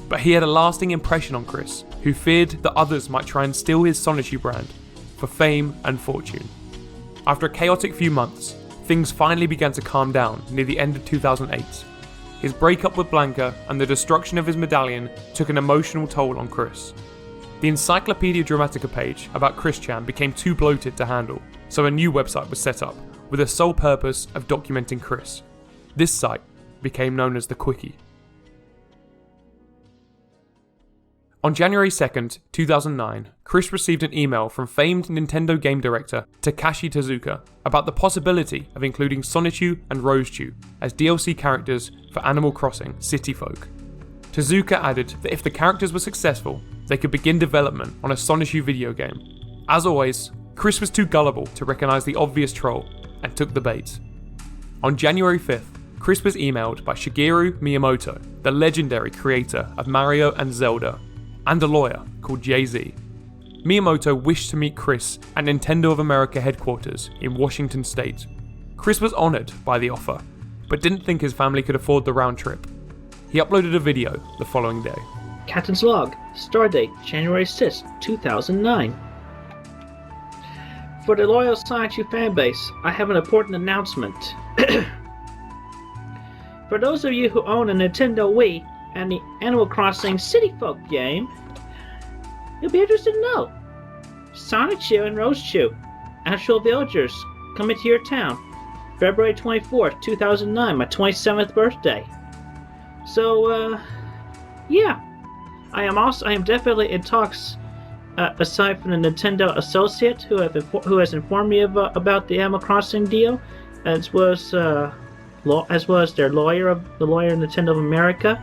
S2: But he had a lasting impression on Chris, who feared that others might try and steal his Sonichu brand for fame and fortune. After a chaotic few months, things finally began to calm down near the end of 2008. His breakup with Blanca and the destruction of his medallion took an emotional toll on Chris. The Encyclopedia Dramatica page about Chrischan became too bloated to handle, so a new website was set up with the sole purpose of documenting Chris. This site became known as the Quickie. On January 2nd, 2009, Chris received an email from famed Nintendo game director Takashi Tezuka about the possibility of including Sonichu and Rosechu as DLC characters for Animal Crossing CityFolk. Tezuka added that if the characters were successful, they could begin development on a Sonichu video game. As always, Chris was too gullible to recognise the obvious troll and took the bait. On January 5th, Chris was emailed by Shigeru Miyamoto, the legendary creator of Mario and Zelda, and a lawyer called Jay-Z. Miyamoto wished to meet Chris at Nintendo of America headquarters in Washington State. Chris was honoured by the offer, but didn't think his family could afford the round trip. He uploaded a video the following day.
S1: Captain's log, stardate January 6th, 2009. For the loyal Sonichu fanbase, I have an important announcement. For those of you who own a Nintendo Wii and the Animal Crossing CityFolk game, you'll be interested to know. Sonichu and Rosechu, actual villagers, coming to your town, February 24th, 2009, my 27th birthday. So, yeah. I am definitely in talks, aside from the Nintendo associate who has informed me about the Animal Crossing deal, as well as as well as the lawyer of Nintendo of America,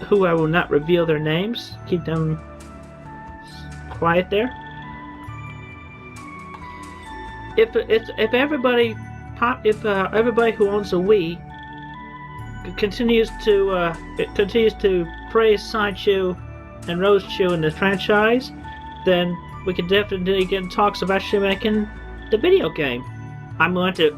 S1: who I will not reveal their names. Keep them quiet there. If everybody who owns a Wii continues to praise Sonichu and Rosechu in the franchise, then we could definitely get in talks about actually making the video game. I'm going to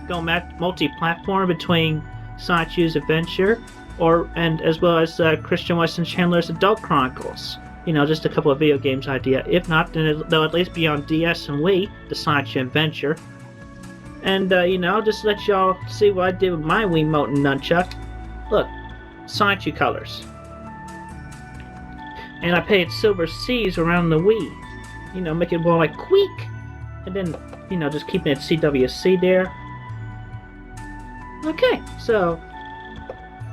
S1: go multi-platform between Sonichu's Adventure and as well as Christian Weston Chandler's Adult Chronicles. Just a couple of video games idea. If not, then they'll at least be on DS and Wii, the Sonichu Adventure. And, just let y'all see what I did with my Wiimote and Nunchuck. Look, Sonichu colors. And I painted silver C's around the Wii. Make it more like Queek. And then, just keeping it CWC there. Okay, so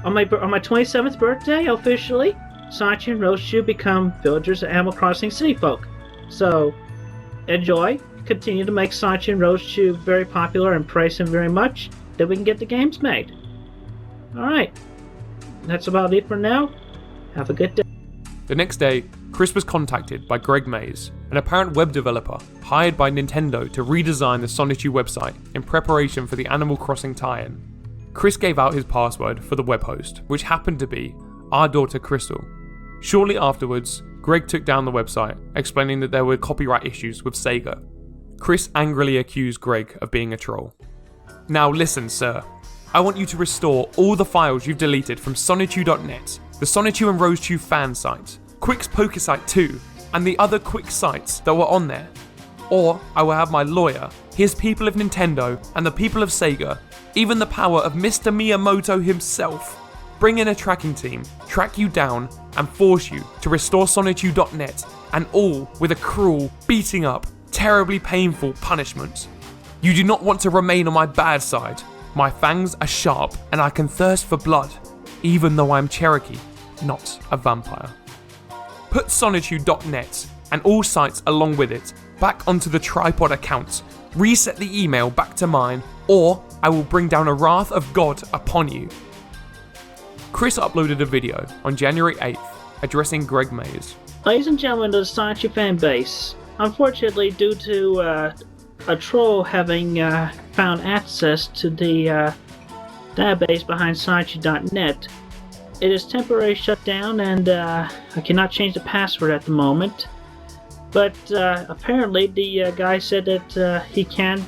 S1: on my 27th birthday, officially, Sonichu and Rosechu become villagers of Animal Crossing CityFolk. So, enjoy. Continue to make Sonichu and Rosechu very popular and praise him very much. Then we can get the games made. Alright. That's about it for now. Have a good day.
S2: The next day, Chris was contacted by Gregg, an apparent web developer hired by Nintendo to redesign the Sonichu website in preparation for the Animal Crossing tie-in. Chris gave out his password for the web host, which happened to be our daughter Crystal. Shortly afterwards, Gregg took down the website, explaining that there were copyright issues with SAGA. Chris angrily accused Gregg of being a troll. Now listen, sir. I want you to restore all the files you've deleted from Sonichu.net, the Sonichu and Rosechu fan site, Quick's Pokesite 2, and the other Quick sites that were on there. Or I will have my lawyer, his people of Nintendo, and the people of SAGA, even the power of Mr. Miyamoto himself, bring in a tracking team, track you down, and force you to restore Sonichu.net, and all with a cruel, beating up, terribly painful punishment. You do not want to remain on my bad side. My fangs are sharp, and I can thirst for blood, even though I'm Cherokee, not a vampire. Put Sonichu.net, and all sites along with it, back onto the tripod account, reset the email back to mine, or I will bring down a wrath of God upon you. Chris uploaded a video on January 8th addressing Gregg.
S1: Ladies and gentlemen of the Sonichu fan base, unfortunately due to a troll having found access to the database behind Sonichu.net, it is temporarily shut down and I cannot change the password at the moment. But apparently the guy said that he can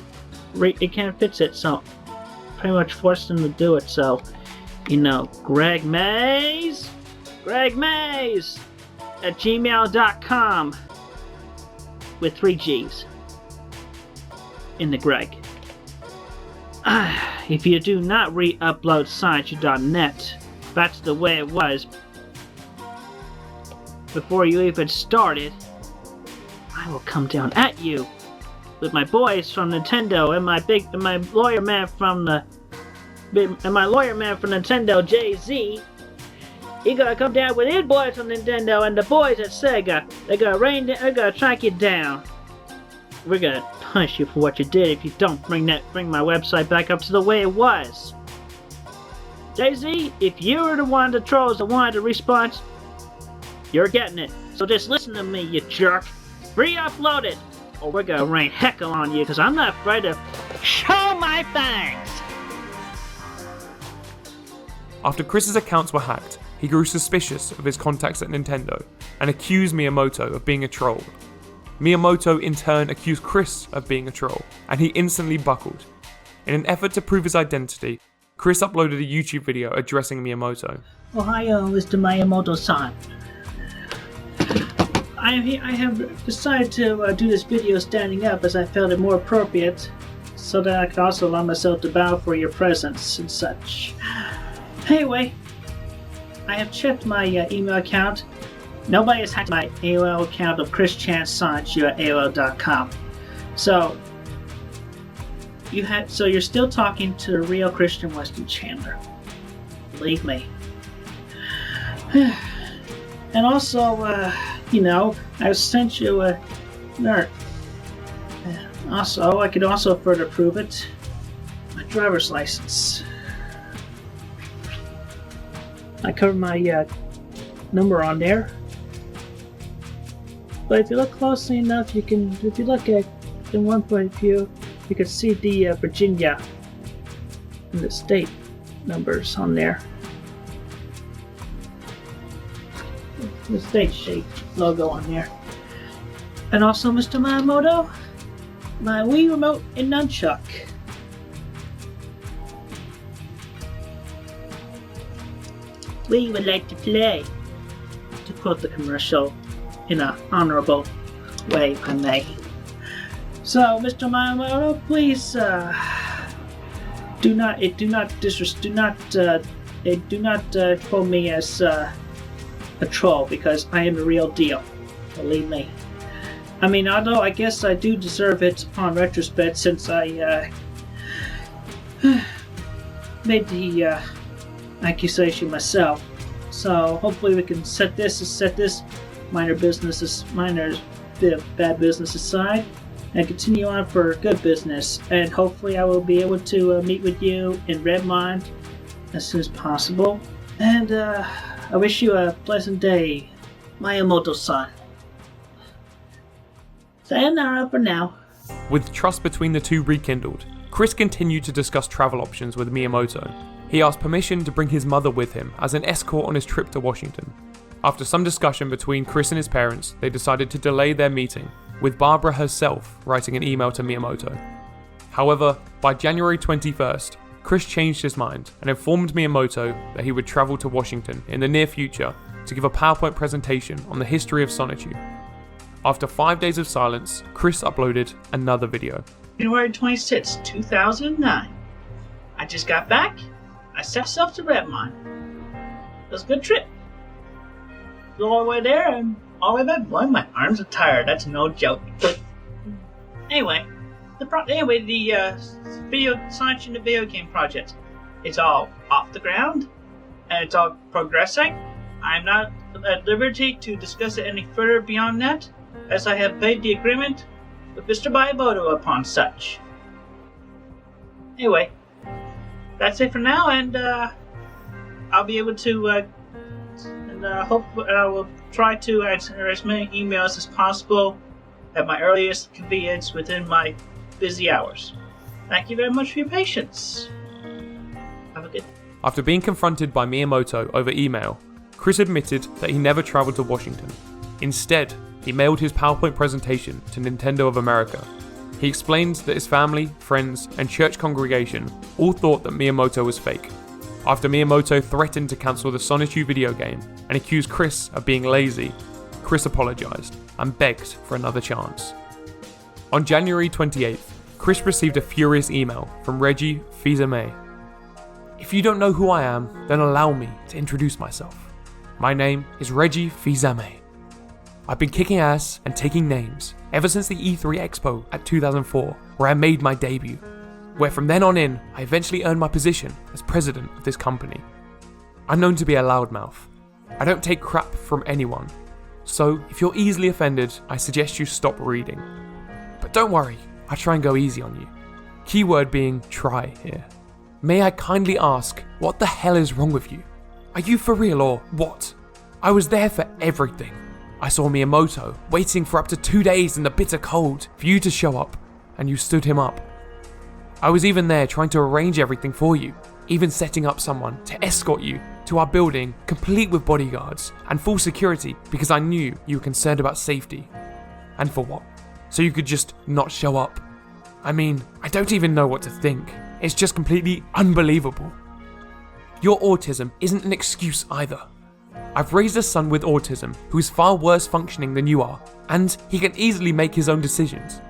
S1: fix it, so pretty much forced him to do it. So, Gregg at gmail.com with 3 G's in the Gregg. If you do not re-upload Sonichu.net back to the way it was before you even started, I will come down at you with my boys from Nintendo and my lawyer man from Nintendo, Jay-Z. He gonna come down with his boys from Nintendo and the boys at SEGA. They're gonna track you down. We're gonna punish you for what you did if you don't bring my website back up to the way it was. Jay-Z, if you were the one of the trolls that wanted a response, you're getting it. So just listen to me, you jerk. Re-upload it, or we're gonna rain heckle on you, because I'm not afraid to show my fangs.
S2: After Chris's accounts were hacked, he grew suspicious of his contacts at Nintendo and accused Miyamoto of being a troll. Miyamoto in turn accused Chris of being a troll, and he instantly buckled. In an effort to prove his identity, Chris uploaded a YouTube video addressing Miyamoto.
S1: Ohio, Mr. Miyamoto-San. I have decided to do this video standing up as I felt it more appropriate, so that I could also allow myself to bow for your presence and such. Anyway, I have checked my email account. Nobody has hacked my AOL account of Chrischan Sonichu at AOL.com. So you're still talking to the real Christian Weston Chandler. Believe me. And also, I sent you a nerd. Also, I could also further prove it. driver's license. I covered my number on there. But if you look closely enough, if you look at in one point of view, you can see the Virginia and the state numbers on there. The state shape logo on there. And also, Mr. Miyamoto, my Wii remote and nunchuck. We would like to play, to quote the commercial in an honorable way, if I may. So, Mr. Miyamoto, please do not troll me as a troll, because I am the real deal. Believe me. I mean, although I guess I do deserve it upon retrospect, since I made the accusation myself. So hopefully we can set this minor bit of bad business aside and continue on for good business. And hopefully I will be able to meet with you in Redmond as soon as possible. And I wish you a pleasant day, Miyamoto-San. Sayonara for now.
S2: With trust between the two rekindled, Chris continued to discuss travel options with Miyamoto. He asked permission to bring his mother with him as an escort on his trip to Washington. After some discussion between Chris and his parents, they decided to delay their meeting, with Barbara herself writing an email to Miyamoto. However, by January 21st, Chris changed his mind and informed Miyamoto that he would travel to Washington in the near future to give a PowerPoint presentation on the history of Sonichu. After 5 days of silence, Chris uploaded another video.
S1: January 26, 2009. I just got back. I set off to Redmond. It was a good trip. All the way there and all the way back. Boy, my arms are tired. That's no joke. But anyway, the Sonichu and the video game project. It's all off the ground and it's all progressing. I'm not at liberty to discuss it any further beyond that, as I have made the agreement with Mr. Miyamoto upon such. Anyway, that's it for now, and I'll be able to, hope I will try to answer as many emails as possible at my earliest convenience within my busy hours. Thank you very much for your patience. Have a good day.
S2: After being confronted by Miyamoto over email, Chris admitted that he never traveled to Washington. Instead, he mailed his PowerPoint presentation to Nintendo of America. He explained that his family, friends, and church congregation all thought that Miyamoto was fake. After Miyamoto threatened to cancel the Sonichu video game and accused Chris of being lazy, Chris apologized and begged for another chance. On January 28th, Chris received a furious email from Reggie Fils-Aimé. "If you don't know who I am, then allow me to introduce myself. My name is Reggie Fils-Aimé. I've been kicking ass and taking names ever since the E3 Expo at 2004, where I made my debut, where from then on in, I eventually earned my position as president of this company. I'm known to be a loudmouth. I don't take crap from anyone, so if you're easily offended, I suggest you stop reading. But don't worry, I try and go easy on you. Keyword being try here. May I kindly ask, what the hell is wrong with you? Are you for real or what? I was there for everything. I saw Miyamoto waiting for up to 2 days in the bitter cold for you to show up, and you stood him up. I was even there trying to arrange everything for you, even setting up someone to escort you to our building, complete with bodyguards and full security, because I knew you were concerned about safety. And for what? So you could just not show up? I mean, I don't even know what to think. It's just completely unbelievable. Your autism isn't an excuse either. I've raised a son with autism who is far worse functioning than you are, and he can easily make his own decisions.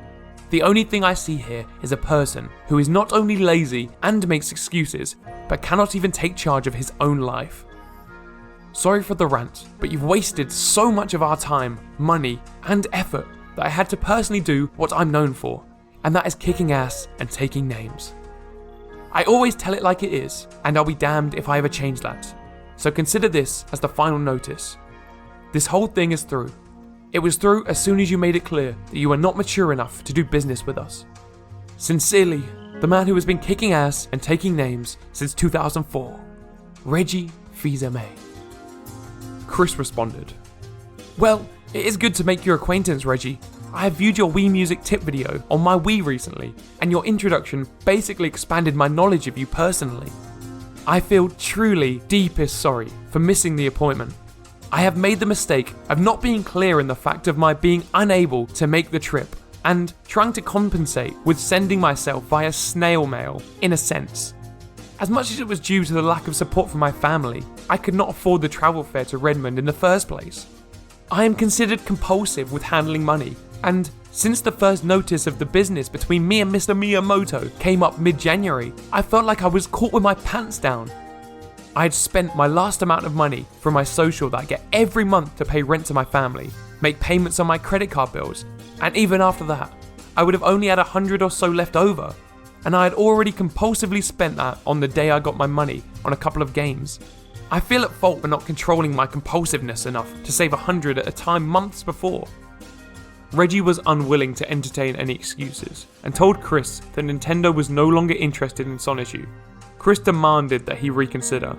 S2: The only thing I see here is a person who is not only lazy and makes excuses, but cannot even take charge of his own life. Sorry for the rant, but you've wasted so much of our time, money, and effort that I had to personally do what I'm known for, and that is kicking ass and taking names. I always tell it like it is, and I'll be damned if I ever change that. So consider this as the final notice. This whole thing is through. It was through as soon as you made it clear that you were not mature enough to do business with us. Sincerely, The man who has been kicking ass and taking names since 2004. Reggie Fils-Aimé. Chris responded, "Well, it is good to make your acquaintance, Reggie. I have viewed your Wii Music tip video on my Wii recently, and your introduction basically expanded my knowledge of you personally. I feel truly deepest sorry for missing the appointment. I have made the mistake of not being clear in the fact of my being unable to make the trip, and trying to compensate with sending myself via snail mail, in a sense. As much as it was due to the lack of support from my family, I could not afford the travel fare to Redmond in the first place. I am considered compulsive with handling money, and since the first notice of the business between me and Mr. Miyamoto came up mid-January, I felt like I was caught with my pants down. I had spent my last amount of money from my social that I get every month to pay rent to my family, make payments on my credit card bills, and even after that, I would have only had 100 or so left over, and I had already compulsively spent that on the day I got my money on a couple of games. I feel at fault for not controlling my compulsiveness enough to save 100 at a time months before." Reggie was unwilling to entertain any excuses, and told Chris that Nintendo was no longer interested in Sonichu. Chris demanded that he reconsider.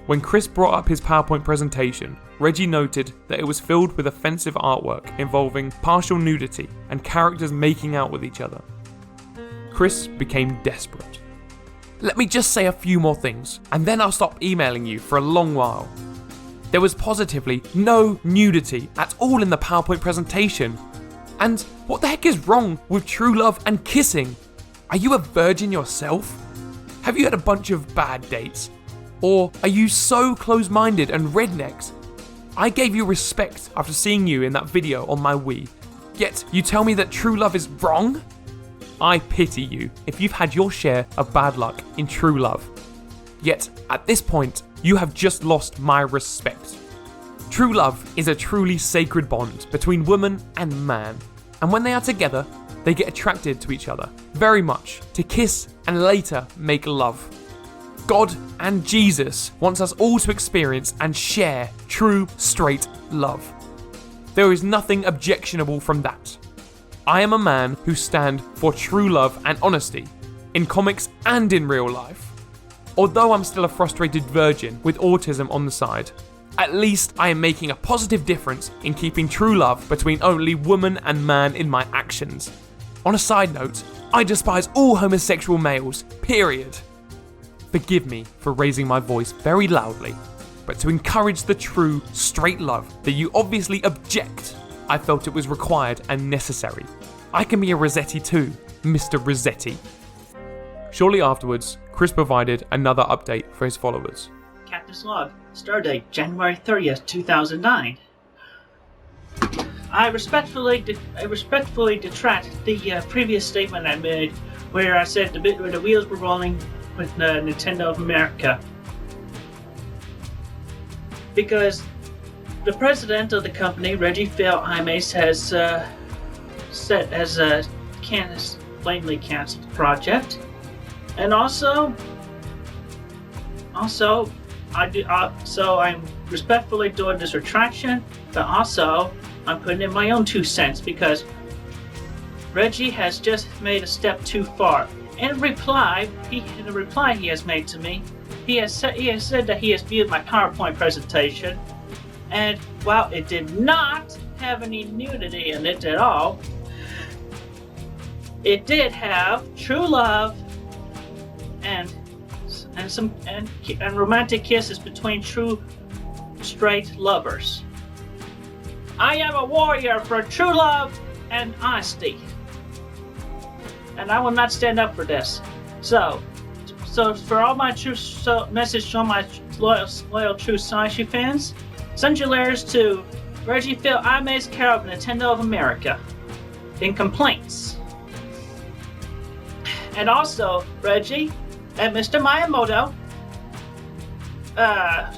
S2: When Chris brought up his PowerPoint presentation, Reggie noted that it was filled with offensive artwork involving partial nudity and characters making out with each other. Chris became desperate. "Let me just say a few more things, and then I'll stop emailing you for a long while. There was positively no nudity at all in the PowerPoint presentation. And what the heck is wrong with true love and kissing? Are you a virgin yourself? Have you had a bunch of bad dates? Or are you so close-minded and rednecks? I gave you respect after seeing you in that video on my Wii, yet you tell me that true love is wrong? I pity you if you've had your share of bad luck in true love. Yet, at this point, you have just lost my respect. True love is a truly sacred bond between woman and man, and when they are together, they get attracted to each other very much to kiss and later make love. God and Jesus wants us all to experience and share true, straight love. There is nothing objectionable from that. I am a man who stands for true love and honesty, in comics and in real life. Although I'm still a frustrated virgin with autism on the side, at least I am making a positive difference in keeping true love between only woman and man in my actions. On a side note, I despise all homosexual males, period. Forgive me for raising my voice very loudly, but to encourage the true, straight love that you obviously object, I felt it was required and necessary. I can be a Rossetti too, Mr. Rossetti." Shortly afterwards, Chris provided another update for his followers.
S1: Captain's log, stardate January 30th, 2009. I respectfully detract the previous statement I made where I said where the wheels were rolling with Nintendo of America. Because the president of the company, Reggie Fils-Aimé, has blatantly canceled the project. And also I'm respectfully doing this retraction, but also I'm putting in my own 2 cents because Reggie has just made a step too far. In the reply he has made to me, he has said that he has viewed my PowerPoint presentation, and while it did not have any nudity in it at all, it did have true love and romantic kisses between true straight lovers. I am a warrior for true love and honesty, and I will not stand up for this. So for all my message to all my loyal true Sonichu fans, send your letters to Reggie Fils-Aimé's care of Nintendo of America in complaints. And also, Reggie and Mr. Miyamoto,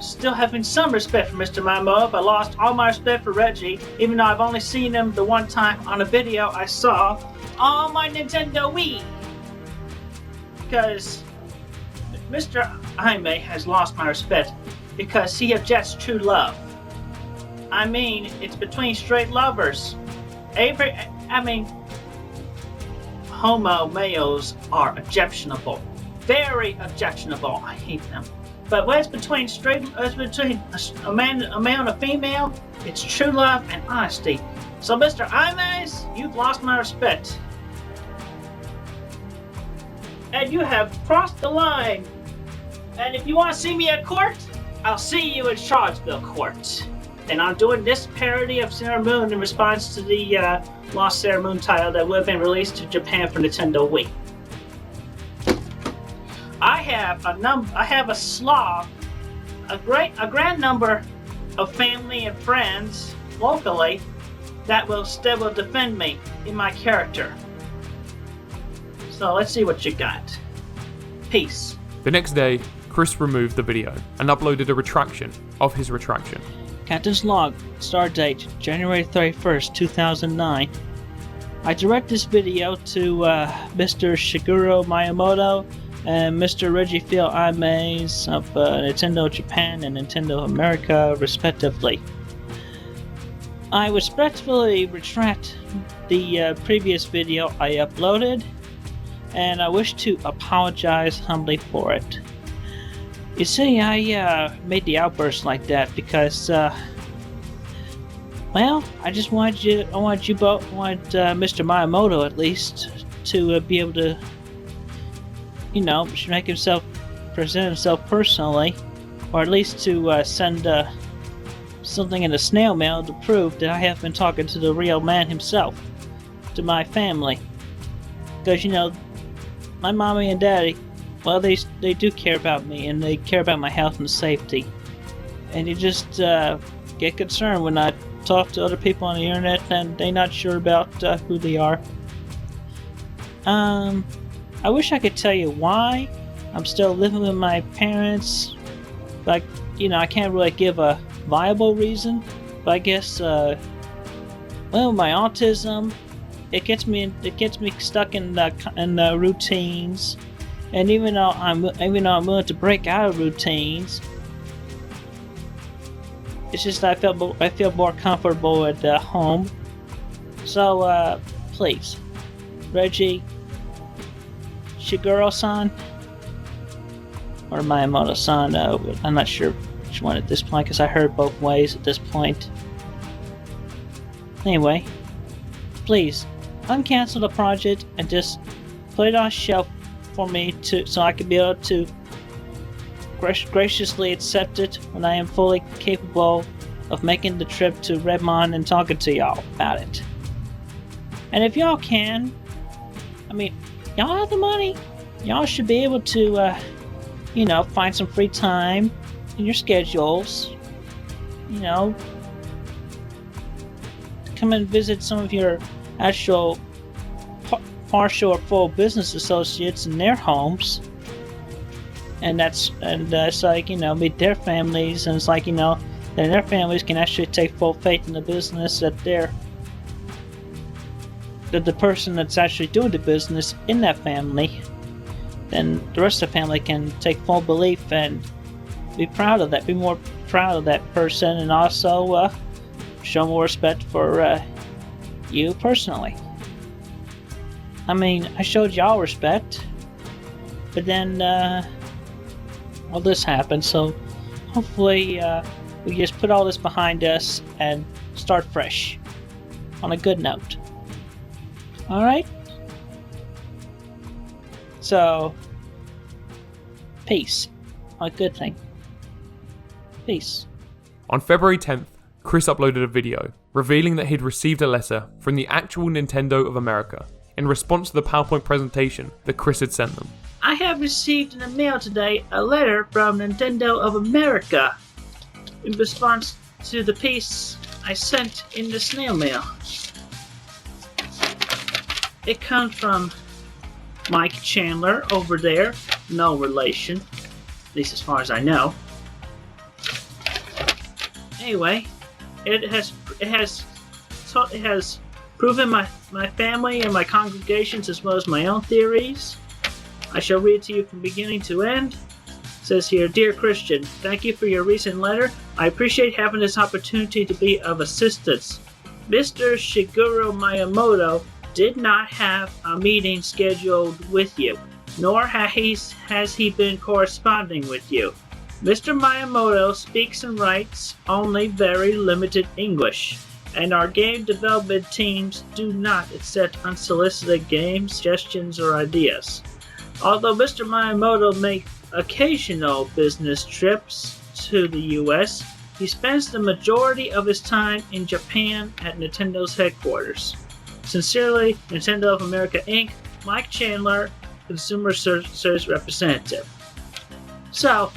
S1: still having some respect for Mr. Miyamoto, but lost all my respect for Reggie, even though I've only seen him the one time on a video I saw on my Nintendo Wii. Because Mr. Aime has lost my respect because he objects true love. I mean, it's between straight lovers. homo males are objectionable. Very objectionable. I hate them. But when it's between a male and a female, it's true love and honesty. So, Mr. Aimes, you've lost my respect. And you have crossed the line. And if you want to see me at court, I'll see you in Charlottesville Court. And I'm doing this parody of Sailor Moon in response to the Lost Sailor Moon title that would have been released to Japan for Nintendo Wii. I have a grand number of family and friends locally that will defend me in my character. So let's see what you got. Peace.
S2: The next day, Chris removed the video and uploaded a retraction of his retraction.
S1: Captain's log, start date January 31st, 2009. I direct this video to Mr. Shigeru Miyamoto and Mr. Reggie Fils-Aimé of Nintendo Japan and Nintendo America, respectively. I respectfully retract the previous video I uploaded, and I wish to apologize humbly for it. You see, I made the outburst like that because, well, I just wanted Mr. Miyamoto at least to be able to, present himself personally, or at least to send something in the snail mail to prove that I have been talking to the real man himself, to my family. Because, my mommy and daddy, well, they do care about me, and they care about my health and safety. And they just get concerned when I talk to other people on the internet and they're not sure about who they are. I wish I could tell you why I'm still living with my parents, but I can't really give a viable reason. But I guess, my autism, it gets me stuck in the routines. And even though I'm willing to break out of routines, it's just I feel more comfortable at home. So please, Reggie, Shigeru-san, or Miyamoto-san, I'm not sure which one at this point because I heard both ways at this point. Anyway, please uncancel the project and just put it on shelf for me so I can be able to graciously accept it when I am fully capable of making the trip to Redmond and talking to y'all about it. And if y'all can, y'all have the money, y'all should be able to, find some free time in your schedules, to come and visit some of your actual partial or full business associates in their homes, and it's like meet their families, and it's like then their families can actually take full faith in the business that the person that's actually doing the business in that family, then the rest of the family can take full belief and be more proud of that person, and also show more respect for you personally. I showed y'all respect, but then, this happened, so hopefully, we just put all this behind us and start fresh, on a good note. Alright? So, peace. A good thing. Peace.
S2: On February 10th, Chris uploaded a video, revealing that he'd received a letter from the actual Nintendo of America, in response to the PowerPoint presentation that Chris had sent them.
S1: I have received in the mail today a letter from Nintendo of America in response to the piece I sent in the snail mail. It comes from Mike Chandler over there, no relation, at least as far as I know. Anyway, it has proven my family and my congregations as well as my own theories. I shall read it to you from beginning to end. It says here, Dear Christian, thank you for your recent letter. I appreciate having this opportunity to be of assistance. Mr. Shigeru Miyamoto did not have a meeting scheduled with you, nor has he been corresponding with you. Mr. Miyamoto speaks and writes only very limited English, and our game development teams do not accept unsolicited game suggestions or ideas. Although Mr. Miyamoto makes occasional business trips to the US, he spends the majority of his time in Japan at Nintendo's headquarters. Sincerely, Nintendo of America Inc., Mike Chandler, Consumer Service Representative. So,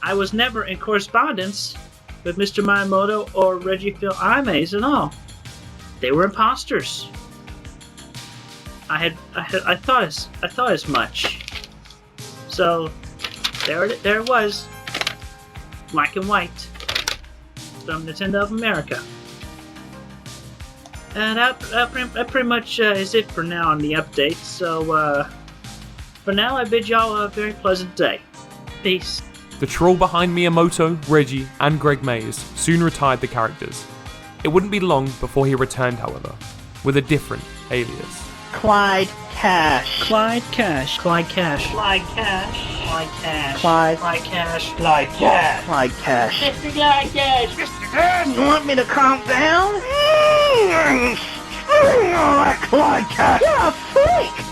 S1: I was never in correspondence with Mr. Miyamoto or Reggie Fils-Aime at all. They were imposters. I thought as much. So there it was, black and white, from Nintendo of America. And that pretty much is it for now on the update. So for now, I bid y'all a very pleasant day. Peace.
S2: The troll behind Miyamoto, Reggie, and Gregg Mays soon retired the characters. It wouldn't be long before he returned, however, with a different alias.
S8: Clyde Cash.
S1: Clyde Cash. Clyde Cash. Clyde Cash. Clyde Cash.
S8: Clyde.
S1: Clyde Cash.
S8: Clyde Cash. Clyde Cash.
S1: Mr. Clyde Cash.
S8: Mr. Cash, you want me to calm down? Clyde Cash. You're a freak.